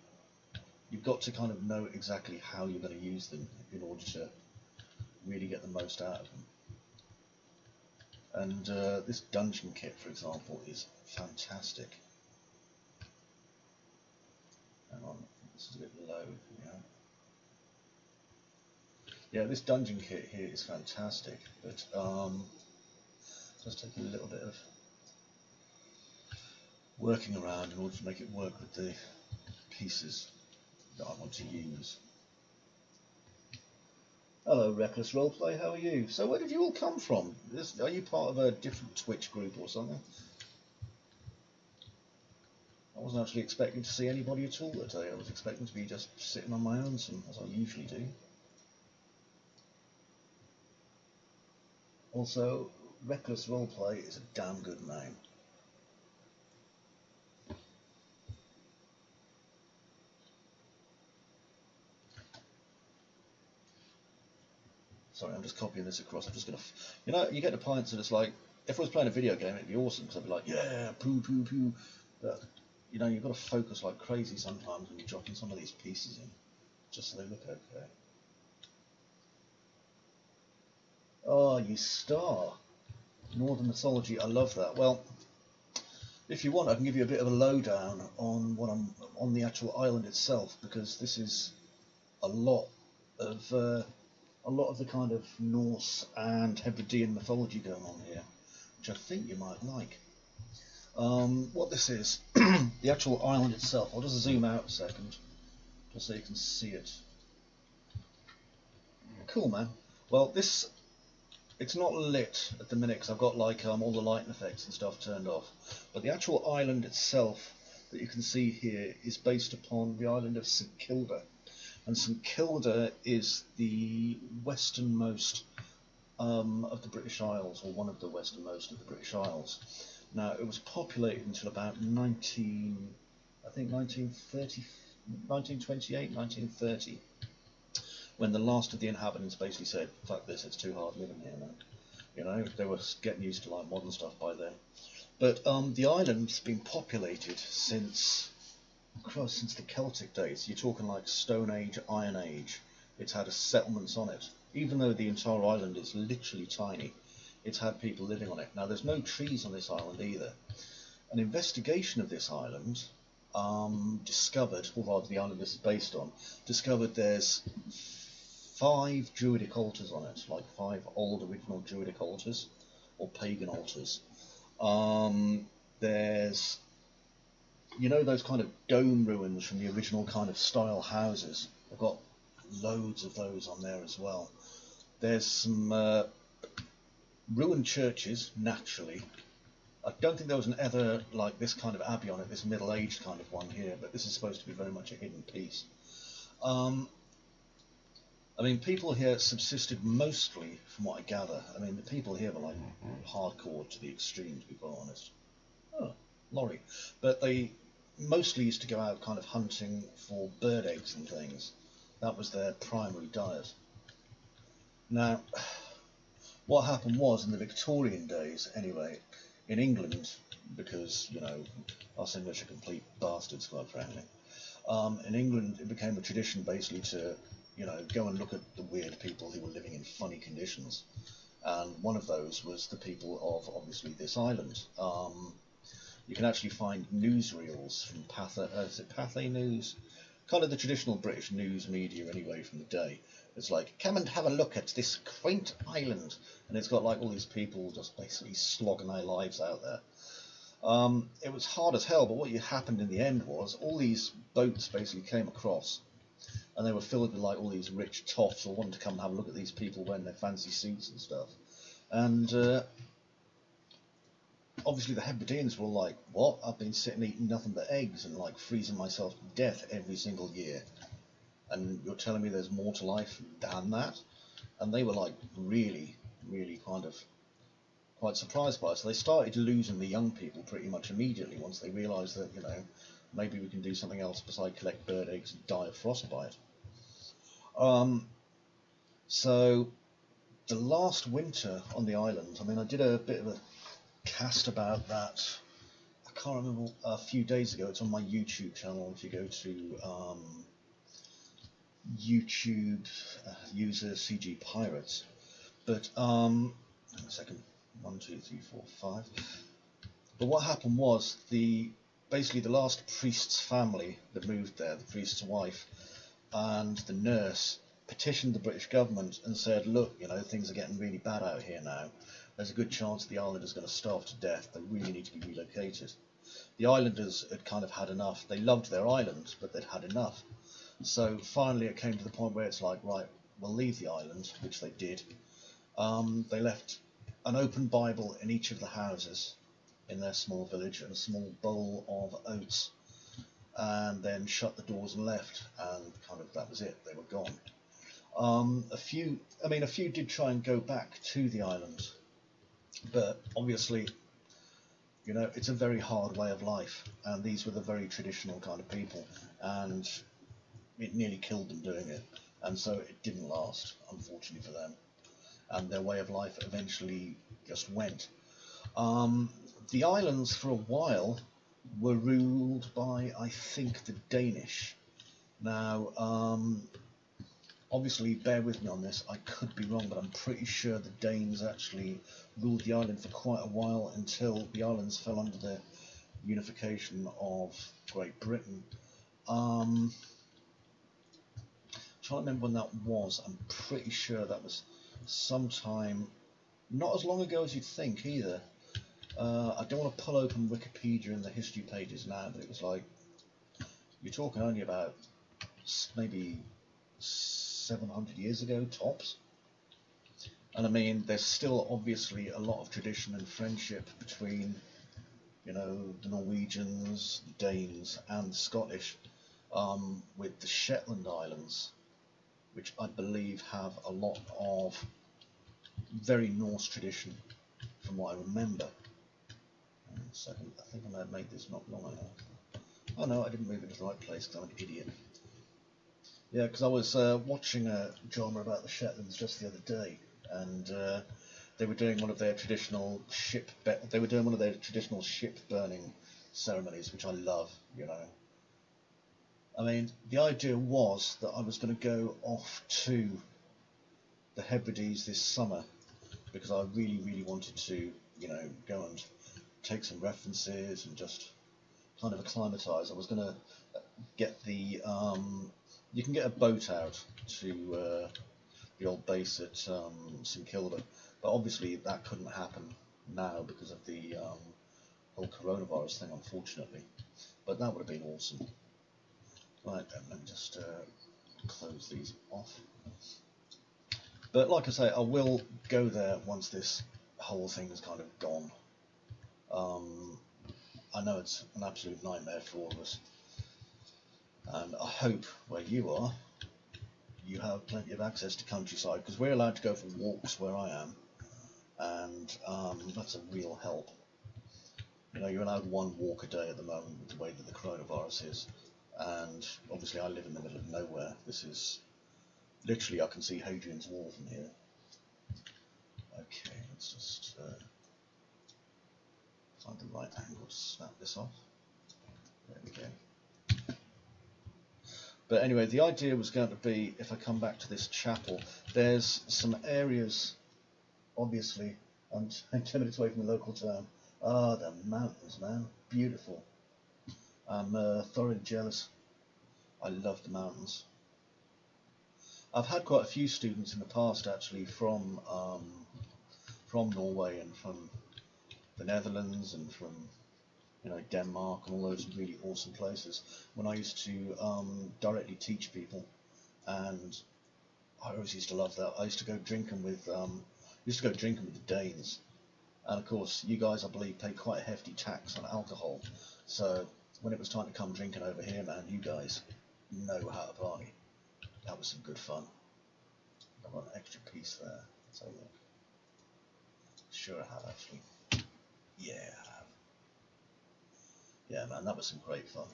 you've got to kind of know exactly how you're going to use them in order to really get the most out of them. And this dungeon kit, for example, is fantastic. Hang on, this is a bit low. Yeah, this dungeon kit here is fantastic, but just taking a little bit of working around in order to make it work with the pieces that I want to use. Hello, Reckless Roleplay, how are you? So where did you all come from? Are you part of a different Twitch group or something? I wasn't actually expecting to see anybody at all today. I was expecting to be just sitting on my own, as I usually do. Also, Reckless Roleplay is a damn good name. Sorry, I'm just copying this across. I'm just going to... You know, you get to points that it's like, if I was playing a video game, it'd be awesome, because I'd be like, yeah, poo, poo, poo. But, you know, you've got to focus like crazy sometimes when you're dropping some of these pieces in, just so they look okay. Oh, you star. Northern mythology, I love that. Well, if you want, I can give you a bit of a lowdown on on the actual island itself, because this is a lot of the kind of Norse and Hebridean mythology going on here, which I think you might like. What this is, the actual island itself. I'll just zoom out a second, just so you can see it. Cool, man. Well, it's not lit at the minute because I've got like all the lighting effects and stuff turned off. But the actual island itself that you can see here is based upon the island of St Kilda. And St Kilda is the westernmost of the British Isles, or one of the westernmost of the British Isles. Now, it was populated until about 1928, 1930. When the last of the inhabitants basically said, fuck this, it's too hard living here, man. You know, they were getting used to like modern stuff by then. But the island's been populated since the Celtic days. You're talking like Stone Age, Iron Age. It's had settlements on it. Even though the entire island is literally tiny, it's had people living on it. Now, there's no trees on this island either. An investigation of this island discovered, or rather the island this is based on, discovered there's 5 druidic altars on it, like 5 old original druidic altars, or pagan altars. There's, you know, those kind of dome ruins from the original kind of style houses. I've got loads of those on there as well. There's some ruined churches, naturally. I don't think there was an ever like this kind of abbey on it, this middle-aged kind of one here, but this is supposed to be very much a hidden piece. I mean, people here subsisted mostly, from what I gather. I mean, the people here were like hardcore to the extreme, to be quite honest. Oh, lorry. But they mostly used to go out kind of hunting for bird eggs and things. That was their primary diet. Now, what happened was, in the Victorian days anyway, in England, because, you know, us English are complete bastards, quite frankly. In England, it became a tradition basically to, go and look at the weird people who were living in funny conditions. And one of those was the people of, obviously, this island. You can actually find newsreels from Pathé News? Kind of the traditional British news media anyway from the day. It's like, come and have a look at this quaint island. And it's got like all these people just basically slogging their lives out there. It was hard as hell, but what happened in the end was all these boats basically came across, and they were filled with like all these rich toffs who wanted to come and have a look at these people wearing their fancy suits and stuff. And obviously the Hebrideans were like, what? I've been sitting eating nothing but eggs and like freezing myself to death every single year, and you're telling me there's more to life than that? And they were like really, really kind of quite surprised by it. So they started losing the young people pretty much immediately once they realised that, maybe we can do something else besides collect bird eggs and die of frostbite. So the last winter on the island, I mean, I did a bit of a cast about that. I can't remember, a few days ago. It's on my YouTube channel. If you go to YouTube user CGPirates, but hang on a second. 1, 2, 3, 4, 5. But what happened was basically the last priest's family that moved there, the priest's wife and the nurse, petitioned the British government and said, look, things are getting really bad out here now. There's a good chance the island is going to starve to death. They really need to be relocated. The islanders had kind of had enough. They loved their island, but they'd had enough. So finally it came to the point where it's like, right, we'll leave the island, which they did. They left an open Bible in each of the houses in their small village and a small bowl of oats, and then shut the doors and left, and kind of that was it. They were gone. A few did try and go back to the island, but obviously, it's a very hard way of life, and these were the very traditional kind of people, and it nearly killed them doing it, and so it didn't last, unfortunately for them. And their way of life eventually just went. The islands for a while were ruled by, I think, the Danish. Now, obviously, bear with me on this, I could be wrong, but I'm pretty sure the Danes actually ruled the island for quite a while until the islands fell under the unification of Great Britain. I'm trying to remember when that was. I'm pretty sure that was sometime not as long ago as you'd think either. I don't want to pull open Wikipedia and the history pages now, but it was like, you're talking only about maybe 700 years ago tops. And I mean, there's still obviously a lot of tradition and friendship between, the Norwegians, the Danes and the Scottish, with the Shetland Islands, which I believe have a lot of very Norse tradition, from what I remember. Hang on a second, I think I may have made this not long enough. Oh no, I didn't move it to the right place because I'm an idiot. Yeah, because I was watching a drama about the Shetlands just the other day, and they were doing one of their traditional ship burning ceremonies, which I love, I mean, the idea was that I was going to go off to the Hebrides this summer because I really, really wanted to, go and take some references and just kind of acclimatise. I was going to get the, you can get a boat out to the old base at St Kilda, but obviously that couldn't happen now because of the whole coronavirus thing, unfortunately. But that would have been awesome. Right, let me just close these off. But like I say, I will go there once this whole thing is kind of gone. I know it's an absolute nightmare for all of us. And I hope where you are, you have plenty of access to countryside, because we're allowed to go for walks where I am. And that's a real help. You're allowed one walk a day at the moment with the way that the coronavirus is. And obviously I live in the middle of nowhere. This is literally, I can see Hadrian's Wall from here. Okay, let's just find the right angle to snap this off. But anyway, the idea was going to be, if I come back to this chapel, there's some areas, obviously, I'm 10 minutes away from the local town. Ah, the mountains, man, beautiful. I'm thoroughly jealous. I love the mountains. I've had quite a few students in the past, actually, from Norway and from the Netherlands and from Denmark and all those really awesome places. When I used to directly teach people, and I always used to love that. I used to go drinking with the Danes, and of course, you guys, I believe, pay quite a hefty tax on alcohol. So when it was time to come drinking over here, man, you guys know how to party. That was some good fun. I've got an extra piece there. Let's have a look. Sure I have, actually. Yeah, I have. Yeah, man, that was some great fun.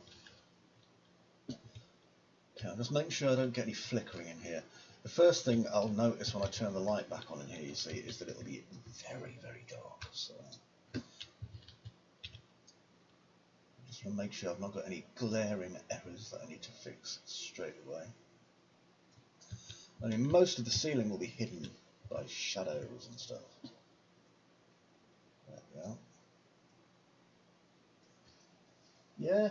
Okay, I'm just making sure I don't get any flickering in here. The first thing I'll notice when I turn the light back on in here, you see, is that it'll be very, very dark. So just want to make sure I've not got any glaring errors that I need to fix straight away. I mean, most of the ceiling will be hidden by shadows and stuff. There we are. Yeah,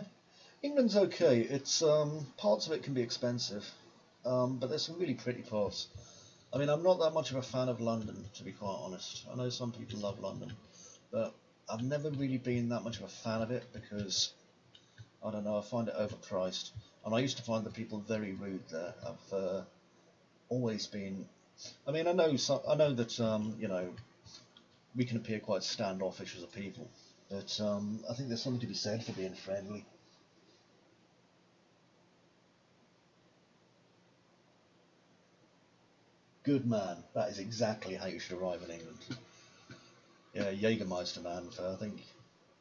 England's okay. It's parts of it can be expensive, but there's some really pretty parts. I mean, I'm not that much of a fan of London, to be quite honest. I know some people love London, but I've never really been that much of a fan of it because, I don't know, I find it overpriced. And I used to find the people very rude there. I've always been. I mean, I know that we can appear quite standoffish as a people, but I think there's something to be said for being friendly. Good man. That is exactly how you should arrive in England. Yeah, Jägermeister, man. For I think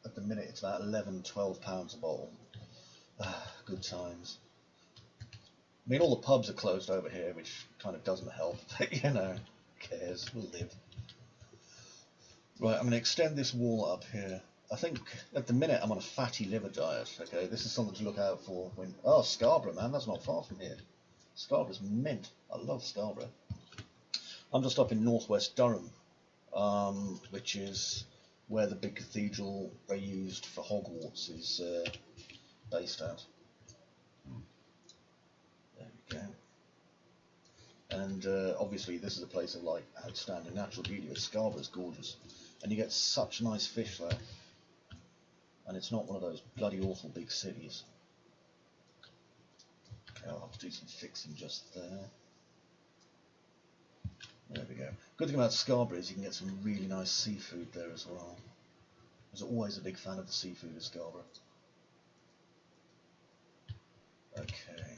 at the minute it's about £11–12 a bottle. Good times. I mean, all the pubs are closed over here, which kind of doesn't help, but who cares, we'll live. Right, I'm going to extend this wall up here. I think at the minute I'm on a fatty liver diet, okay? This is something to look out for when... Oh, Scarborough, man, that's not far from here. Scarborough's mint. I love Scarborough. I'm just up in northwest Durham, which is where the big cathedral they used for Hogwarts is based at. There we go. And obviously this is a place of like outstanding natural beauty. Scarborough's gorgeous, and you get such nice fish there. And it's not one of those bloody awful big cities. Okay, I'll have to do some fixing just there. There we go. Good thing about Scarborough is you can get some really nice seafood there as well. I was always a big fan of the seafood at Scarborough. Okay.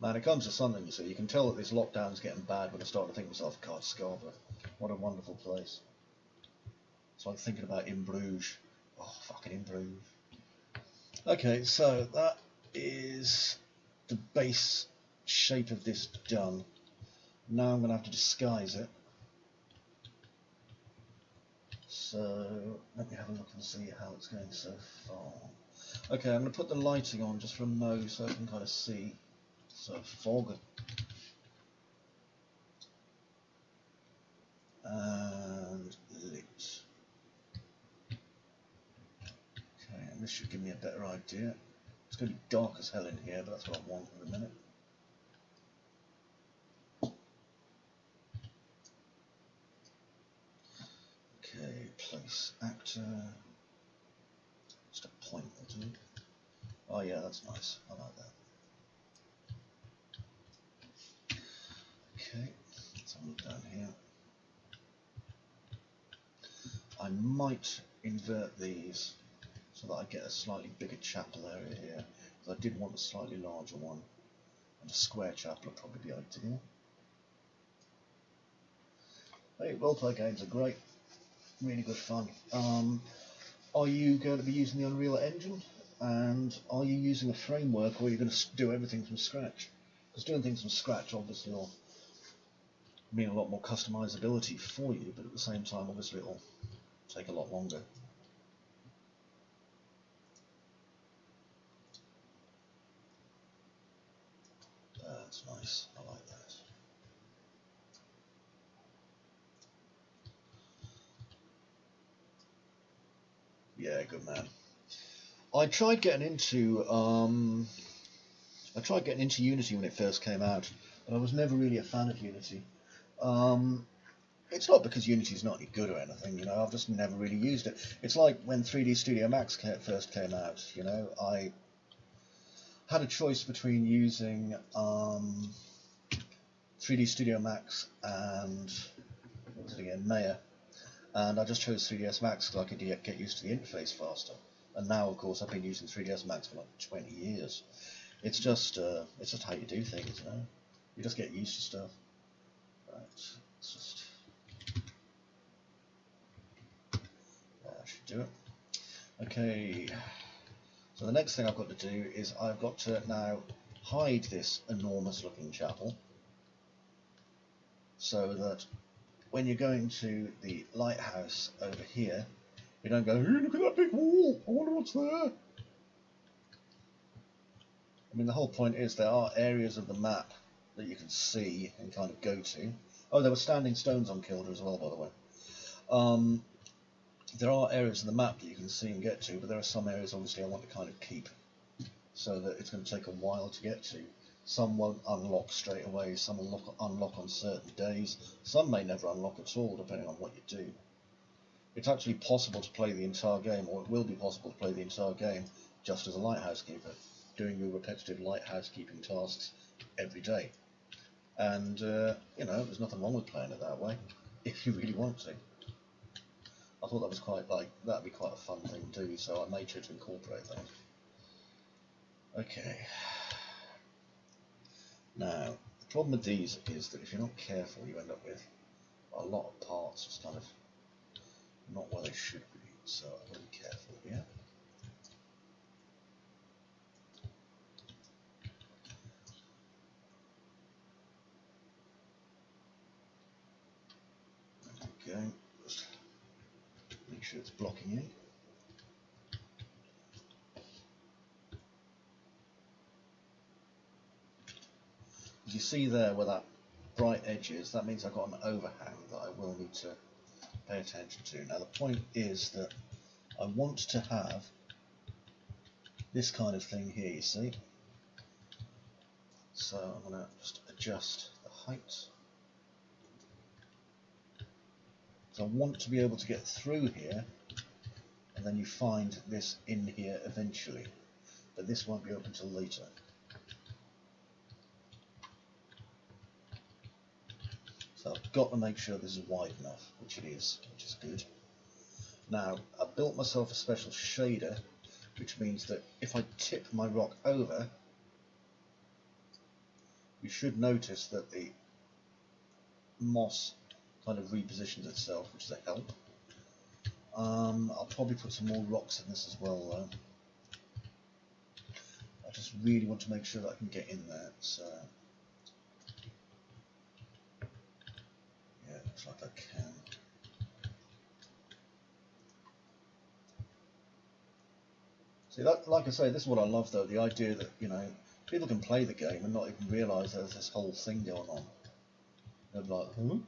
Man, it comes to something, you see. You can tell that this lockdown's getting bad when I start to think to myself, God, Scarborough, what a wonderful place. It's like thinking about in Bruges. Oh, fucking in Bruges. Okay, so that is the base shape of this done. Now I'm going to have to disguise it. So let me have a look and see how it's going so far. Okay, I'm going to put the lighting on just from nose so I can kind of see. So fog. And lit. Okay, and this should give me a better idea. It's going to be dark as hell in here, but that's what I want in a minute. Okay, place actor. Just a point or two. Oh yeah, that's nice. I like that. Okay, let's have a look down here. I might invert these so that I get a slightly bigger chapel area here, because I did want a slightly larger one, and a square chapel would probably be ideal. Hey, roleplay games are great, really good fun. Are you going to be using the Unreal Engine, and are you using a framework, or are you going to do everything from scratch? Because doing things from scratch obviously will mean a lot more customizability for you, but at the same time obviously it'll take a lot longer. That's nice. I like that. Yeah, good man. I tried getting into Unity when it first came out, but I was never really a fan of Unity. It's not because Unity's not any good or anything, you know. I've just never really used it. It's like when 3D Studio Max first came out, you know. I had a choice between using 3D Studio Max and what was it again, Maya, and I just chose 3ds Max because I could get used to the interface faster. And now, of course, I've been using 3ds Max for like 20 years. It's just how you do things, you know. You just get used to stuff. Right, let's just. That should do it. Okay. So the next thing I've got to do is I've got to now hide this enormous looking chapel so that when you're going to the lighthouse over here, you don't go, hey, look at that big wall, I wonder what's there. I mean, the whole point is there are areas of the map that you can see and kind of go to. Oh, there were standing stones on Kilda as well, by the way. There are areas of the map that you can see and get to, but there are some areas obviously I want to kind of keep, so that it's going to take a while to get to. Some won't unlock straight away, some will unlock on certain days, some may never unlock at all depending on what you do. It's actually possible to play the entire game, or it will be possible to play the entire game just as a lighthouse keeper, doing your repetitive lighthouse keeping tasks every day. And, you know, there's nothing wrong with playing it that way, if you really want to. I thought that was that'd be quite a fun thing to do, so I made sure to incorporate that. Okay. Now, the problem with these is that if you're not careful, you end up with a lot of parts just kind of not where they should be, so I've got to be careful here. Okay, just make sure it's blocking in. As you see there where that bright edge is, that means I've got an overhang that I will need to pay attention to. Now the point is that I want to have this kind of thing here, you see. So I'm going to just adjust the height. So I want to be able to get through here, and then you find this in here eventually, but this won't be open until later. So I've got to make sure this is wide enough, which it is, which is good. Now, I've built myself a special shader, which means that if I tip my rock over, you should notice that the moss kind of repositions itself, which is a help. I'll probably put some more rocks in this as well, though. I just really want to make sure that I can get in there. So yeah, it looks like I can. See, that, like I say, this is what I love, though, the idea that, you know, people can play the game and not even realise there's this whole thing going on. They're like, huh?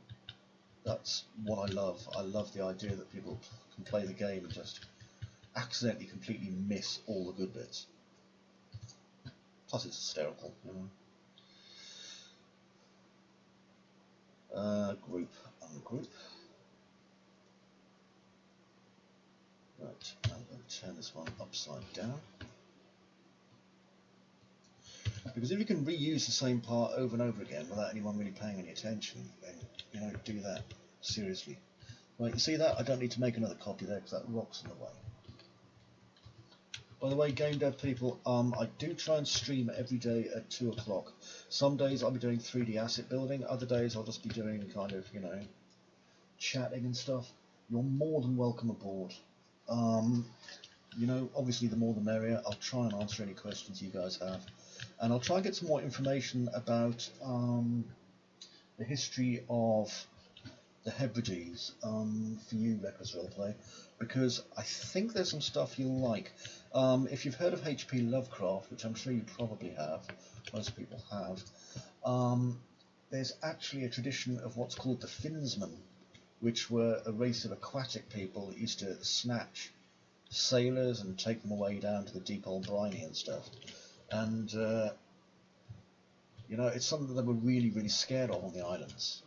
That's what I love. I love the idea that people can play the game and just accidentally completely miss all the good bits. Plus it's hysterical, you know. Group, ungroup. Right, I'm going to turn this one upside down. Because if you can reuse the same part over and over again without anyone really paying any attention, then, you know, do that. Seriously. Right, you see that? I don't need to make another copy there because that rock's in the way. By the way, game dev people, I do try and stream every day at 2 o'clock. Some days I'll be doing 3D asset building, other days I'll just be doing kind of, you know, chatting and stuff. You're more than welcome aboard. You know, obviously the more the merrier. I'll try and answer any questions you guys have. And I'll try and get some more information about the history of the Hebrides for you, Reckless Roleplay, because I think there's some stuff you'll like. If you've heard of H.P. Lovecraft, which I'm sure you probably have, most people have, there's actually a tradition of what's called the Finnsmen, which were a race of aquatic people that used to snatch sailors and take them away down to the deep old briny and stuff. And you know, it's something that they were really, really scared of on the islands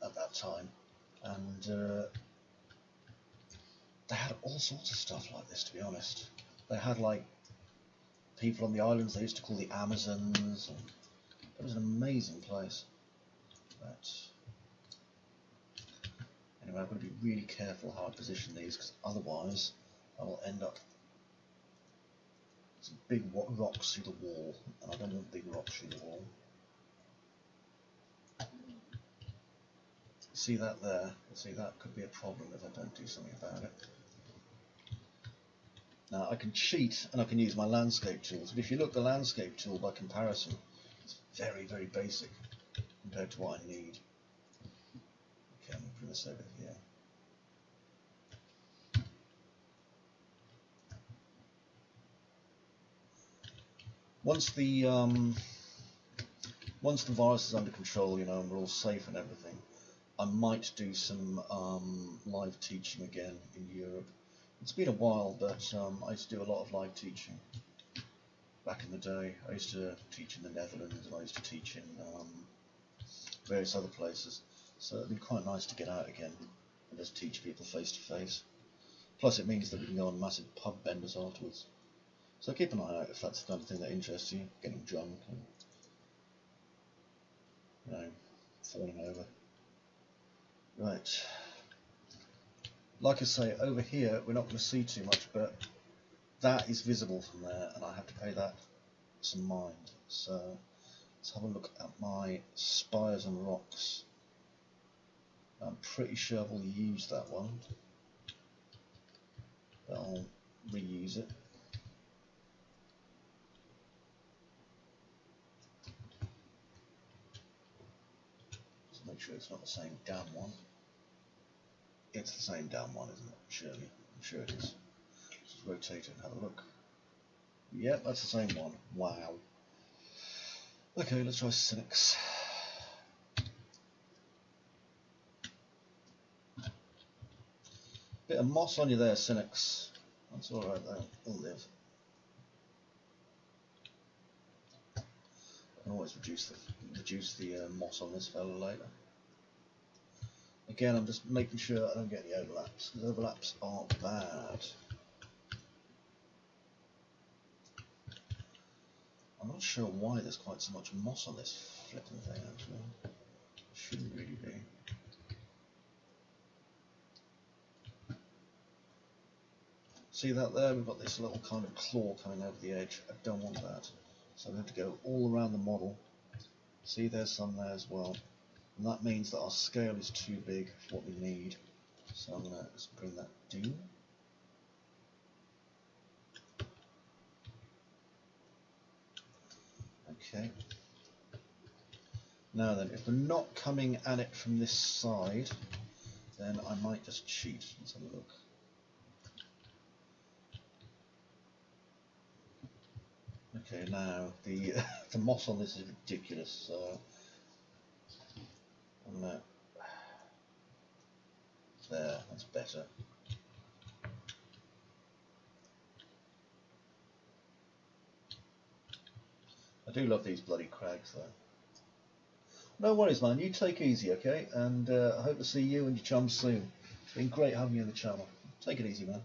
at that time. And they had all sorts of stuff like this, to be honest. They had like people on the islands they used to call the Amazons, and it was an amazing place. But anyway, I've got to be really careful how I position these, because otherwise I will end up some big rocks through the wall, and I don't want big rocks through the wall. See that there? See, that could be a problem if I don't do something about it. Now I can cheat and I can use my landscape tools, but if you look at the landscape tool by comparison, it's very, very basic compared to what I need. Okay, I'm going to bring this over here. Once the virus is under control, you know, and we're all safe and everything, I might do some live teaching again in Europe. It's been a while, but I used to do a lot of live teaching back in the day. I used to teach in the Netherlands, and I used to teach in various other places. So it'd be quite nice to get out again and just teach people face to face. Plus it means that we can go on massive pub benders afterwards. So keep an eye out if that's the kind of thing that interests you, getting drunk and, you know, falling over. Right. Like I say, over here we're not going to see too much, but that is visible from there, and I have to pay that some mind. So let's have a look at my spires and rocks. I'm pretty sure we'll use that one, but I'll reuse it. Just make sure it's not the same damn one. It's the same damn one, isn't it? Surely. I'm sure it is. Let's just rotate it and have a look. Yep, that's the same one. Wow. Okay, let's try Cynics. Bit of moss on you there, Cynics. That's alright though. It'll live. I can always reduce the moss on this fella later. Again, I'm just making sure I don't get any overlaps, because overlaps are bad. I'm not sure why there's quite so much moss on this flipping thing, actually. It shouldn't really be. See that there? We've got this little kind of claw coming over the edge. I don't want that. So I'm going to go all around the model. See, there's some there as well. And that means that our scale is too big for what we need. So I'm going to just bring that down. Okay. Now then, if we're not coming at it from this side, then I might just cheat. Let's have a look. Okay, now the the moss on this is ridiculous. So I'm gonna there. That's better. I do love these bloody crags, though. No worries, man. You take it easy, okay? And I hope to see you and your chums soon. It's been great having you on the channel. Take it easy, man.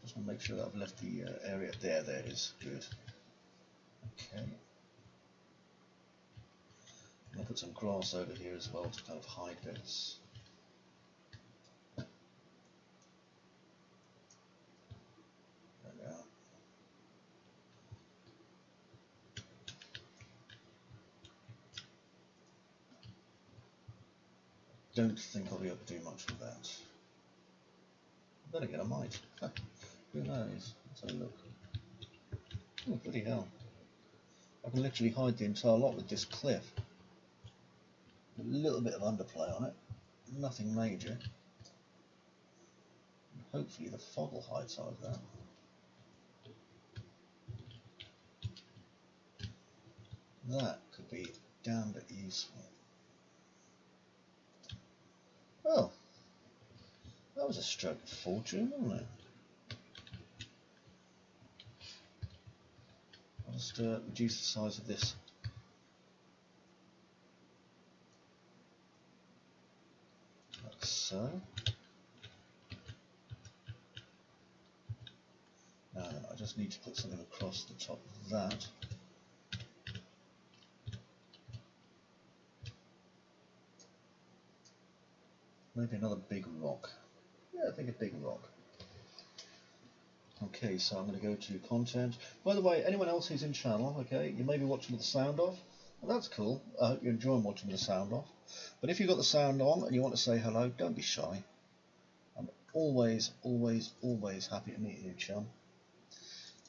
Just want to make sure that I've left the area there. There it is. Good. Okay. I'm going to put some grass over here as well to kind of hide bits. Don't think I'll be able to do much with that. Then again, I might. Who knows? Let's have a look. Oh, bloody hell. I can literally hide the entire lot with this cliff. A little bit of underplay on it, nothing major. Hopefully the fog will hide some of that. That could be damn bit useful. Oh, that was a stroke of fortune, wasn't it? I'll just reduce the size of this. Like so. Now I just need to put something across the top of that. Maybe another big rock. Yeah, I think a big rock. Okay, so I'm going to go to content. By the way, anyone else who's in channel, okay, you may be watching with the sound off. Well, that's cool. I hope you're enjoying watching with the sound off. But if you've got the sound on and you want to say hello, don't be shy. I'm always, always, always happy to meet you, chum.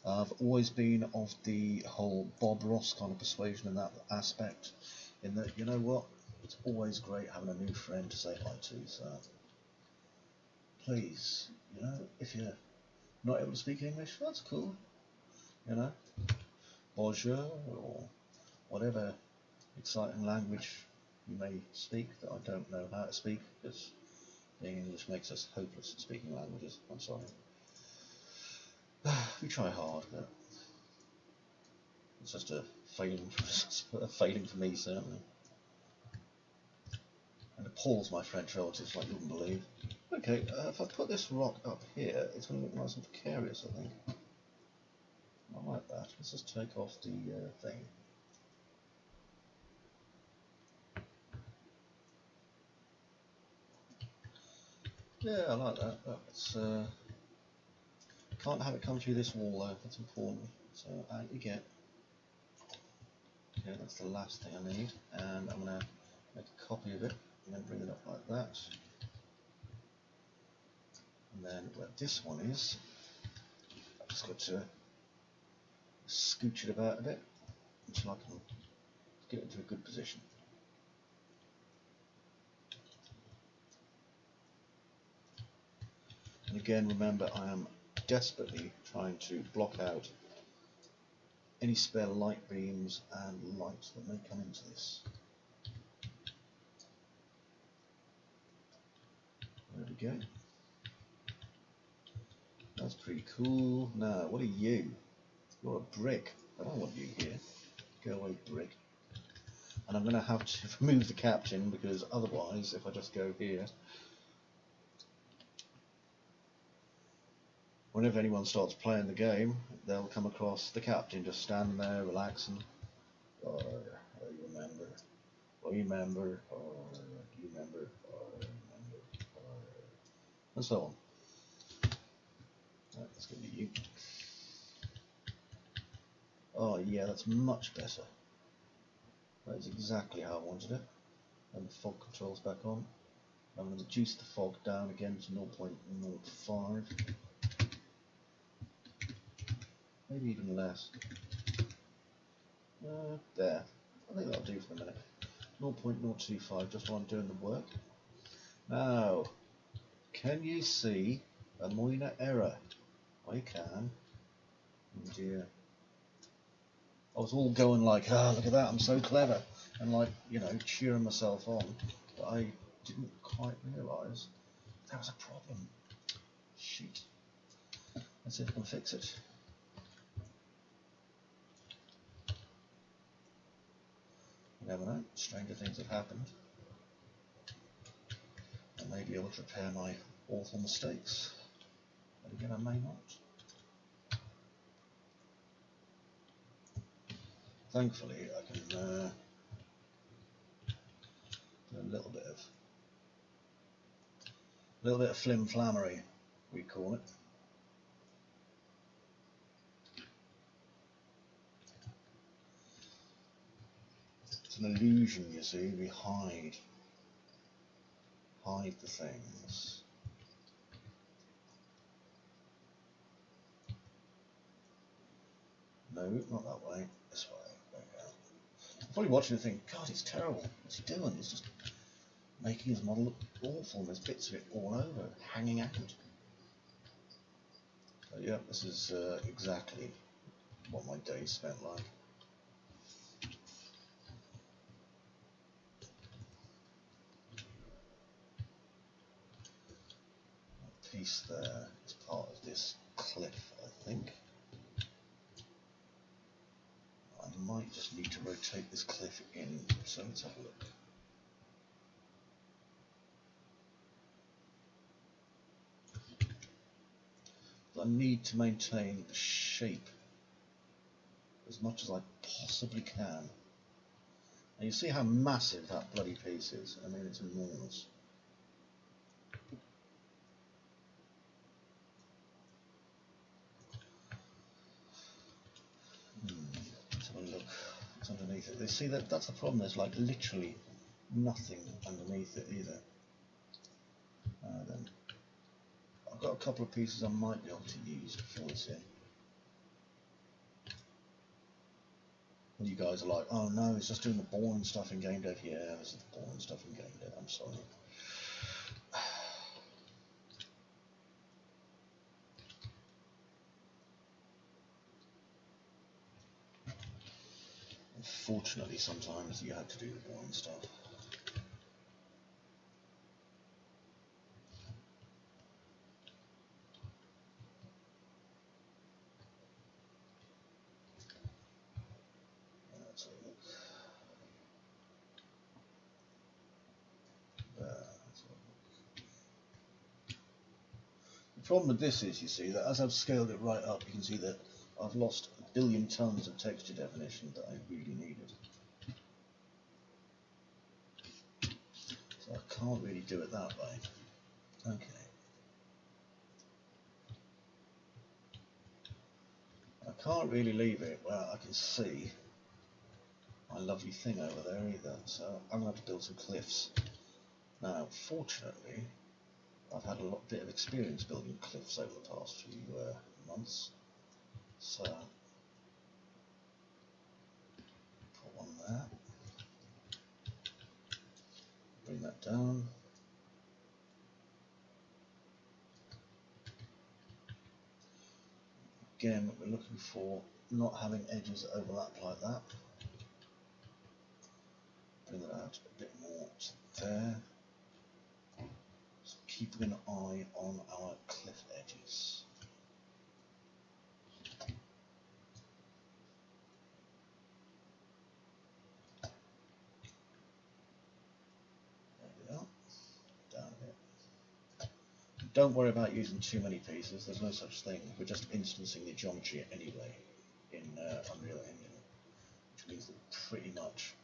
I've always been of the whole Bob Ross kind of persuasion in that aspect. In that, you know what? It's always great having a new friend to say hi to. So please, you know, if you're not able to speak English, that's cool. You know, bonjour or whatever exciting language you may speak that I don't know how to speak, because being English makes us hopeless at speaking languages. I'm sorry. We try hard, but it's just a failing for me, certainly. And appalls my French relatives like you wouldn't believe. Okay, if I put this rock up here, it's going to look nice and precarious, I think. I like that. Let's just take off the thing. Yeah, I like that. That's, can't have it come through this wall though, that's important. So out you get. Okay, that's the last thing I need. And I'm going to make a copy of it and then bring it up like that. And then where this one is, I've just got to scooch it about a bit until I can get it into a good position. And again, remember, I am desperately trying to block out any spare light beams and lights that may come into this. There we go. That's pretty cool. Now, what are you? You're a brick. I don't want you here. Go away, brick. And I'm going to have to remove the captain, because otherwise, if I just go here, whenever anyone starts playing the game, they'll come across the captain just standing there, relaxing. Oh, you remember. Oh, you remember. Oh, you remember. Oh, you remember. Oh, and so on. Right, let's go to you. Oh, yeah, that's much better. That is exactly how I wanted it. And the fog control's back on. I'm going to reduce the fog down again to 0.05. Maybe even less. There. I think that'll do for the minute. 0.025, just while I'm doing the work. Now, can you see a minor error? I can. Oh dear. I was all going like, ah, look at that, I'm so clever. And like, you know, cheering myself on. But I didn't quite realise there was a problem. Shoot. Let's see if I can fix it. You never know, stranger things have happened. I may be able to repair my awful mistakes. But again, I may not. Thankfully, I can do a little bit of flim-flammery, we call it. It's an illusion, you see. We hide the things. No, not that way. This way. There probably watching and thinking, God, it's terrible. What's he doing? He's just making his model look awful, and there's bits of it all over, hanging out. So yeah, this is exactly what my day spent like. A piece there is part of this cliff, I think. I might just need to rotate this cliff in, so let's have a look. I need to maintain the shape as much as I possibly can. And you see how massive that bloody piece is. I mean, it's enormous. Let's have a look what's underneath it. You see that's the problem. There's like literally nothing underneath it either. Then I've got a couple of pieces I might be able to use to fill this in. And you guys are like, oh no, it's just doing the boring stuff in game dev. Yeah, this is the boring stuff in game dev. I'm sorry. Unfortunately, sometimes you have to do the boring stuff. Let's have a look. Let's have a look. The problem with this is, you see, that as I've scaled it right up, you can see that I've lost 1 billion tons of texture definition that I really needed. So I can't really do it that way. Okay. I can't really leave it where I can see my lovely thing over there either, so I'm going to have to build some cliffs. Now, fortunately, I've had a bit of experience building cliffs over the past few months, so put one there, bring that down. Again, we're looking for not having edges that overlap like that. Bring that out a bit more to there. Just keeping an eye on our cliff edges. There we are. Down here. Don't worry about using too many pieces, there's no such thing. We're just instancing the geometry anyway in Unreal Engine, which means that pretty much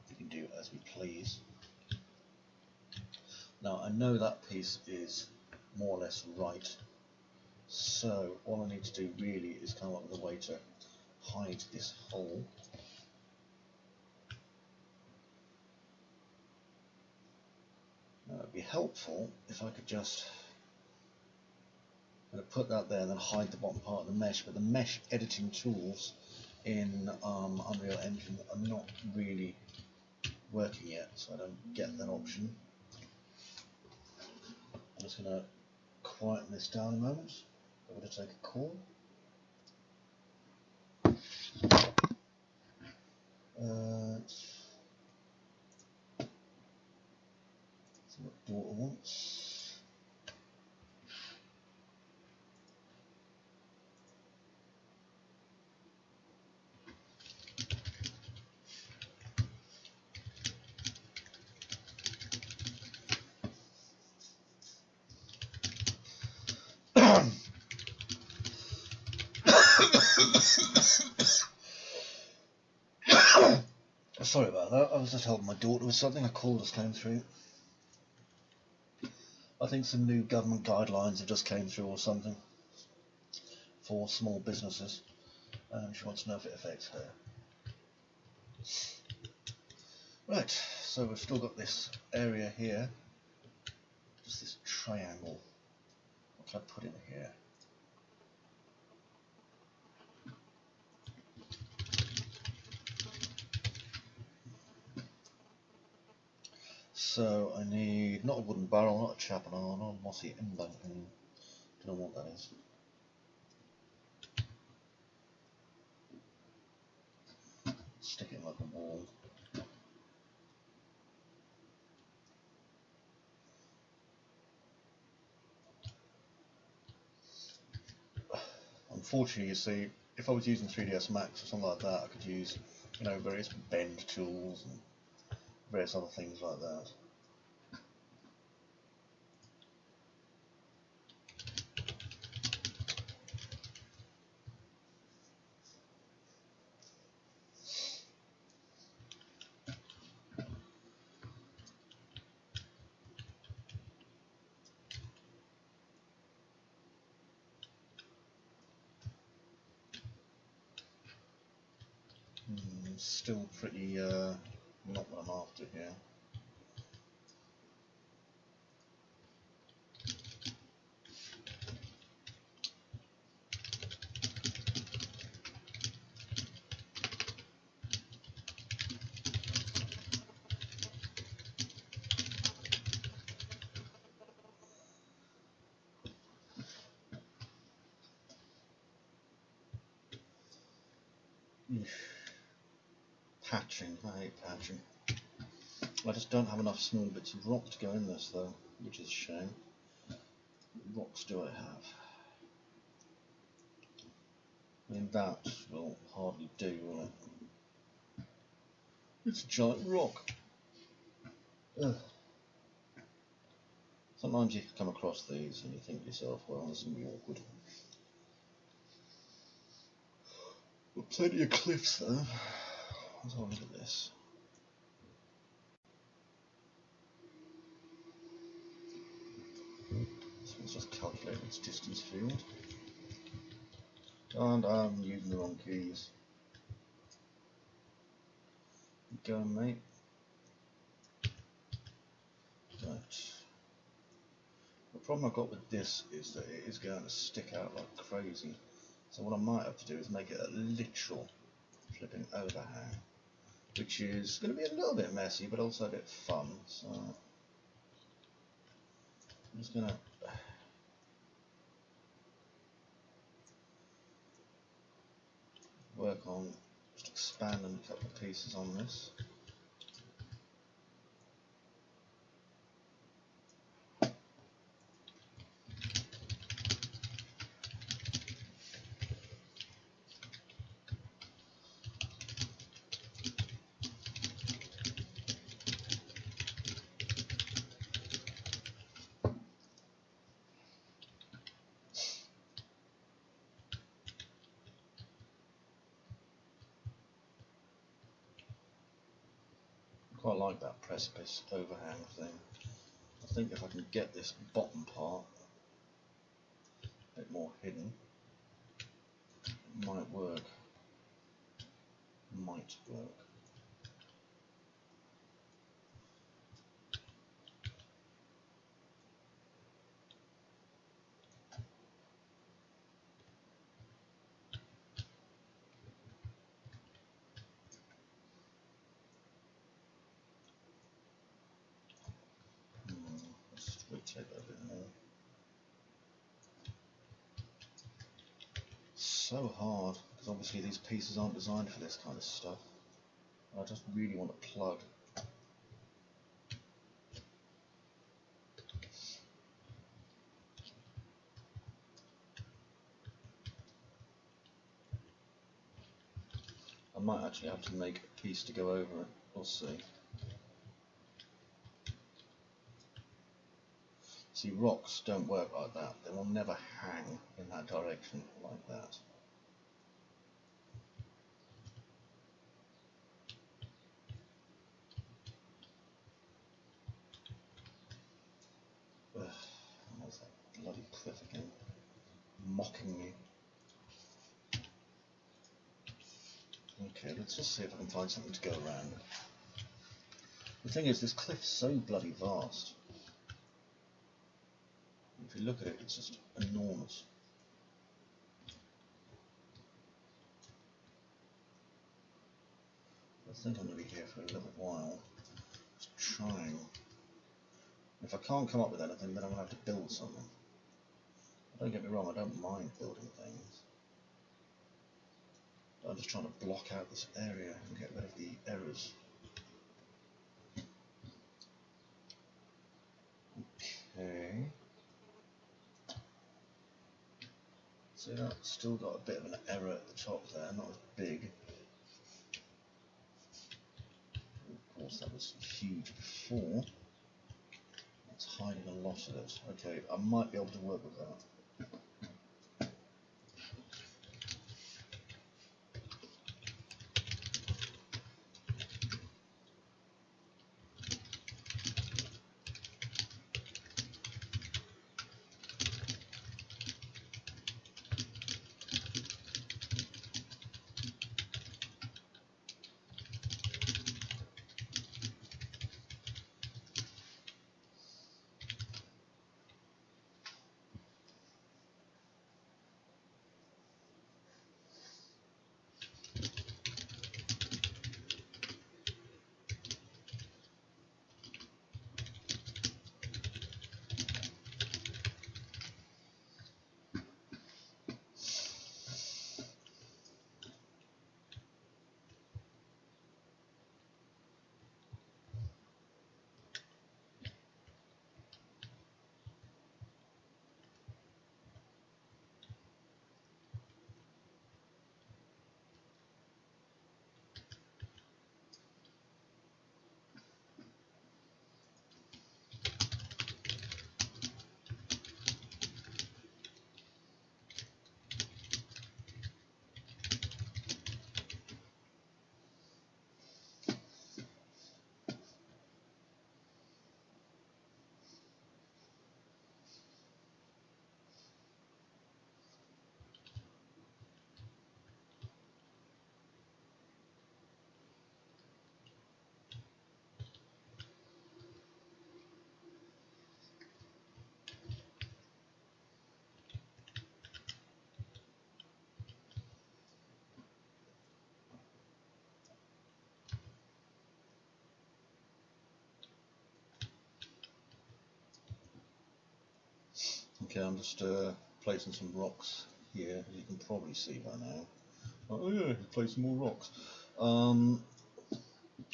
we can do as we please. Now I know that piece is more or less right, so all I need to do really is come up with a way to hide this hole. Now it'd be helpful if I could just put that there and then hide the bottom part of the mesh, but the mesh editing tools in Unreal Engine are not really working yet, so I don't get that option. I'm just going to quieten this down a moment. I'm going to take a call. See what daughter wants. Sorry about that, I was just helping my daughter with something. A call just came through. I think some new government guidelines have just came through or something for small businesses, and she wants to know if it affects her. Right, so we've still got this area here, just this triangle. What can I put in here? So I need not a wooden barrel, not a chapel, not a mossy embankment. Don't know what that is. Stick it like a wall. Unfortunately, you see, if I was using 3ds Max or something like that, I could use, you know, various bend tools and various other things like that. Still pretty not what I'm after here. Patching, I hate patching. I just don't have enough small bits of rock to go in this though, which is a shame. What rocks do I have? I mean, that will hardly do, will it? It's a giant rock. Ugh. Sometimes you come across these and you think to yourself, well, this is going to be awkward. Got plenty of cliffs though. Let's have a look at this. So let's just calculate its distance field. And I'm using the wrong keys. Go, mate. Right. The problem I've got with this is that it is going to stick out like crazy. So what I might have to do is make it a literal flipping overhang, which is going to be a little bit messy, but also a bit fun. So I'm just going to work on just expanding a couple of pieces on this. Quite like that precipice overhang thing. I think if I can get this bottom part a bit more hidden, it might work. Might work. Let's just rotate that a bit more. So hard, because obviously these pieces aren't designed for this kind of stuff. I just really want to plug. I might actually have to make a piece to go over it, we'll see. See, rocks don't work like that. They will never hang in that direction like that. Ugh, what's that bloody cliff again? Mocking me. Okay, let's just see if I can find something to go around. The thing is, this cliff's so bloody vast. If you look at it, it's just enormous. I think I'm going to be here for a little while, just trying If I can't come up with anything, then I'm going to have to build something. Don't get me wrong, I don't mind building things. But I'm just trying to block out this area and get rid of the errors. Okay. See, that's still got a bit of an error at the top there, not as big. Of course, that was huge before. It's hiding a lot of it. Okay, I might be able to work with that. Okay, I'm just placing some rocks here, as you can probably see by now. Oh yeah, place some more rocks.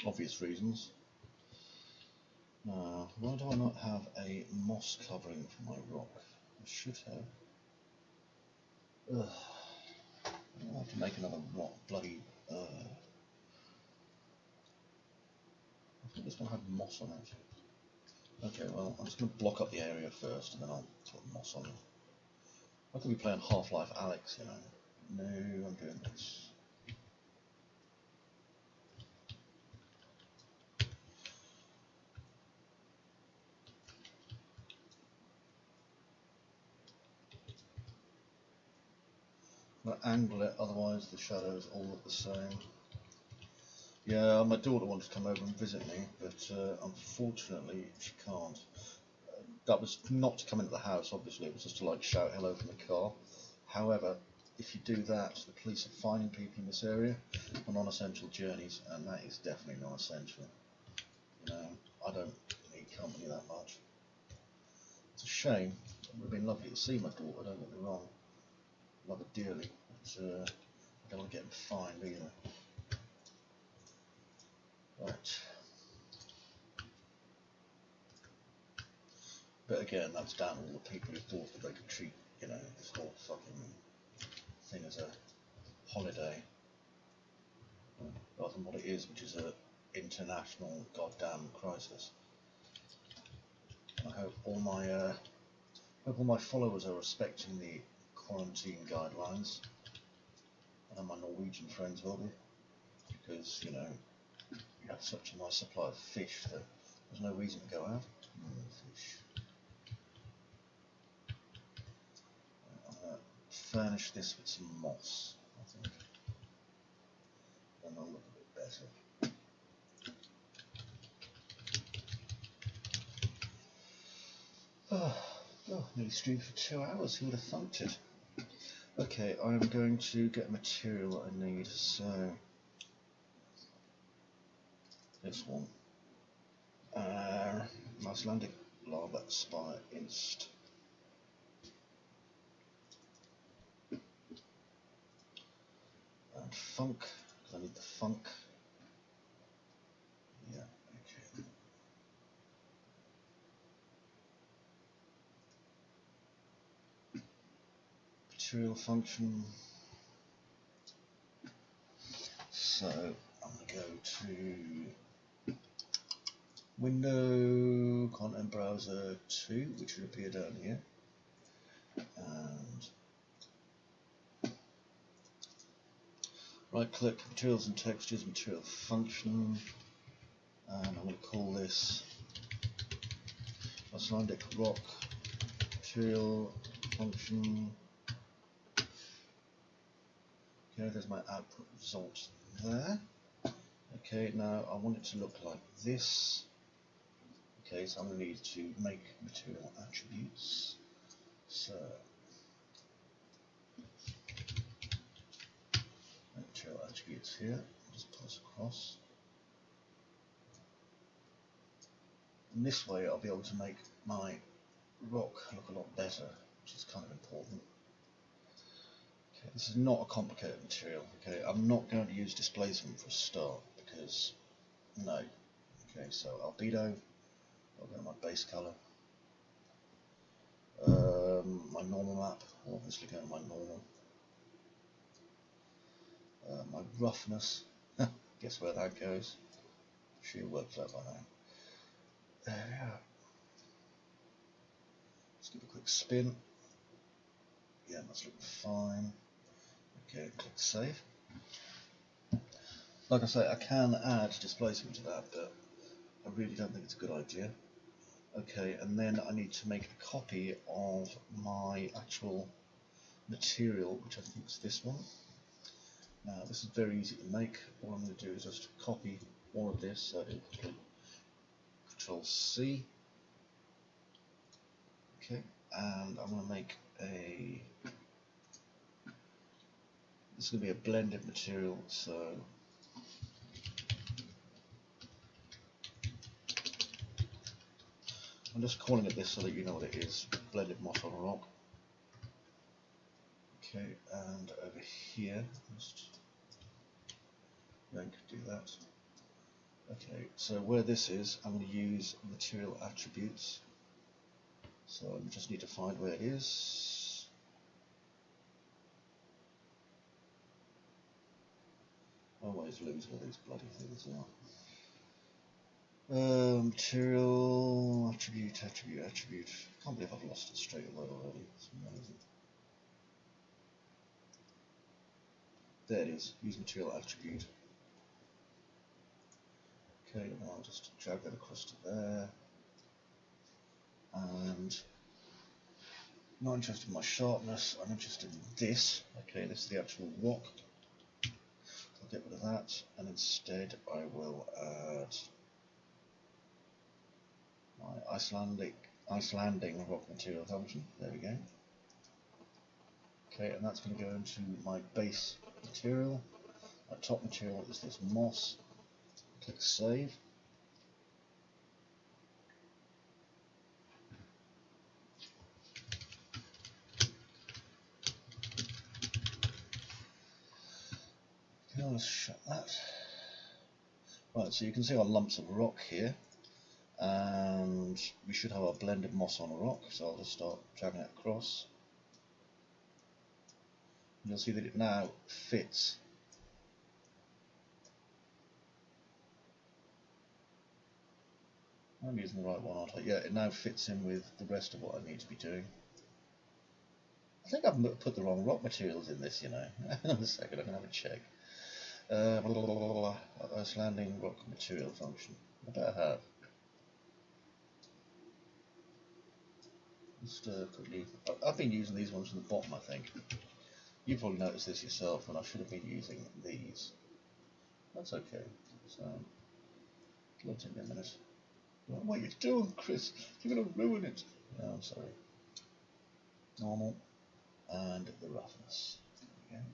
Obvious reasons. Why do I not have a moss covering for my rock? I should have. Ugh. I'll have to make another rock bloody. I think this one had moss on it. Okay, well, I'm just going to block up the area first, and then I'll put moss on it. I could be playing Half-Life Alyx, you know. No, I'm doing this. I'm going to angle it, otherwise the shadows all look the same. Yeah, my daughter wanted to come over and visit me, but unfortunately she can't. That was not to come into the house, obviously, it was just to like shout hello from the car. However, if you do that, the police are finding people in this area on non-essential journeys, and that is definitely non-essential. You know, I don't need company that much. It's a shame. It would have been lovely to see my daughter, don't get me wrong. Love her dearly, but I don't want to get them fined either. Right. But again, that's down to all the people who thought that they could treat, you know, this whole fucking thing as a holiday, rather than what it is, which is a international goddamn crisis. And I hope all my followers are respecting the quarantine guidelines, and my Norwegian friends will be, because you know we have such a nice supply of fish that there's no reason to go out. Fish. I'm going to furnish this with some moss, I think, then it'll look a bit better. Oh, nearly streamed for 2 hours, who would have thunked it? Okay, I'm going to get material that I need, so this one. Nice lava spire inst. And funk, because I need the funk. Yeah, okay. Material function. So I'm going to go to Window, Content Browser 2, which should appear down here. And right click, Materials and Textures, Material Function. And I'm going to call this Icelandic Rock Material Function. Okay, there's my output result there. Okay, now I want it to look like this. Okay, so I'm going to need to make material attributes. So, material attributes here, just pass across. And this way I'll be able to make my rock look a lot better, which is kind of important. Okay, this is not a complicated material. Okay, I'm not going to use displacement for a start because no. Okay, so albedo, I'll go to my base color. My normal map, I'll obviously go to my normal. My roughness, guess where that goes? She'll work out by now. There we are. Let's give it a quick spin. Yeah, that's looking fine. Okay, click save. Like I say, I can add displacement to that, but I really don't think it's a good idea. Okay, and then I need to make a copy of my actual material, which I think is this one. Now, this is very easy to make. What I'm going to do is just copy all of this. So Control C. Okay, and I'm going to make a. This is going to be a blended material, so. I'm just calling it this so that you know what it is. Blended moss on a rock. Okay, and over here, just going to do that. Okay, so where this is, I'm going to use material attributes. So I just need to find where it is. I always lose all these bloody things now. Material attribute. Can't believe I've lost it straight away already. It's amazing. There it is. Use material attribute. Okay, now I'll just drag that across to there. And I'm not interested in my sharpness. I'm interested in this. Okay, this is the actual rock. I'll get rid of that, and instead I will add my Icelandic rock material function. There we go. Okay, and that's going to go into my base material. My top material is this moss. Click save. Okay, let's shut that. Right, so you can see our lumps of rock here. And we should have our blended moss on a rock, so I'll just start dragging it across. You'll see that it now fits. I'm using the right one, aren't I? Yeah, it now fits in with the rest of what I need to be doing. I think I've put the wrong rock materials in this, you know. Hang on a second, I'm going to have a check. Icelandic rock material function. I better have. Just quickly, I've been using these ones from the bottom, I think. You probably noticed this yourself, and I should have been using these. That's okay. So, it'll take me a minute. What are you doing, Chris? You're going to ruin it. No, I'm sorry. Normal, and the roughness. There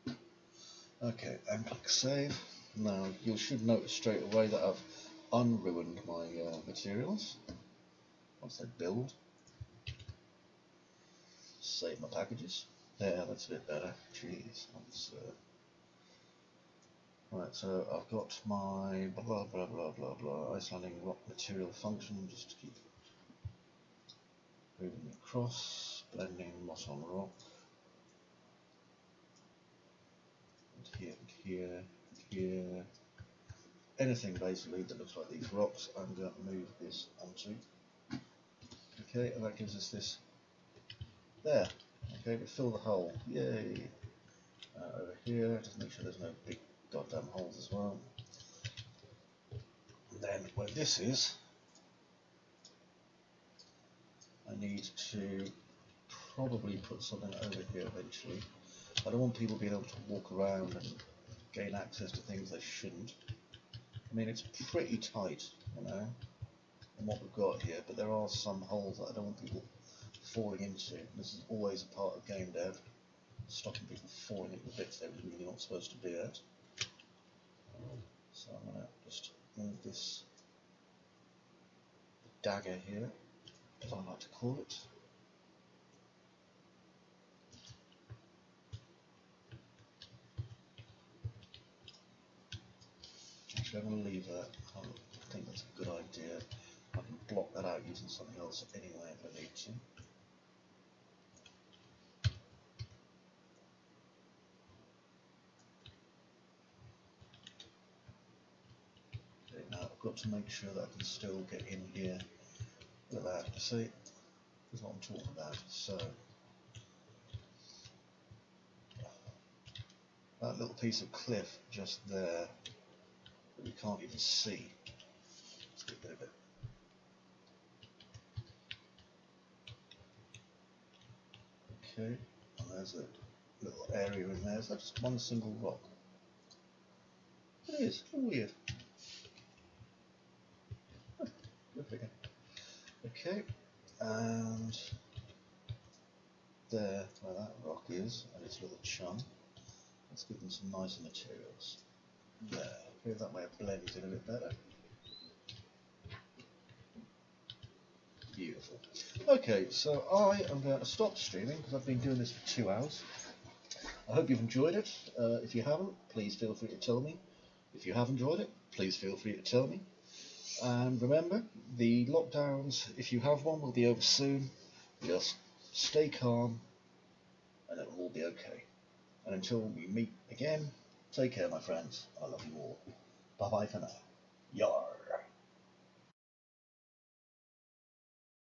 we go. Okay, and click save. Now, you should notice straight away that I've unruined my materials once they build. Save my packages. Yeah, that's a bit better. Jeez. Right, so I've got my blah blah blah blah blah Icelandic rock material function, just to keep moving across, blending moss on rock. And here, here. Anything basically that looks like these rocks, I'm going to move this onto. Okay, and that gives us this there. Okay, we fill the hole. Yay! Over here, just make sure there's no big goddamn holes as well. And then where this is, I need to probably put something over here eventually. I don't want people being able to walk around and gain access to things they shouldn't. I mean, it's pretty tight, you know, in what we've got here, but there are some holes that I don't want people falling into. This is always a part of game dev, stopping people falling into bits they're really not supposed to be at. So I'm going to just move this dagger here, as I like to call it. Actually, I'm going to leave that. I think that's a good idea. I can block that out using something else anyway if I need to. Okay, now I've got to make sure that I can still get in here. Look at that. See, that's what I'm talking about. So that little piece of cliff just there that we can't even see. Let's get rid of it. Okay, and there's a little area in there. So that's just one single rock. It is. How weird. Good figure. Okay, and there where that rock is, and its little chum. Let's give them some nicer materials. There. Okay, that way it blends in a bit better. Beautiful. Okay, so I am going to stop streaming because I've been doing this for 2 hours. I hope you've enjoyed it. If you haven't, please feel free to tell me. If you have enjoyed it, please feel free to tell me. And remember, the lockdowns, if you have one, will be over soon. Just stay calm and it will all be okay. And until we meet again, take care, my friends. I love you all. Bye bye for now. Yarr.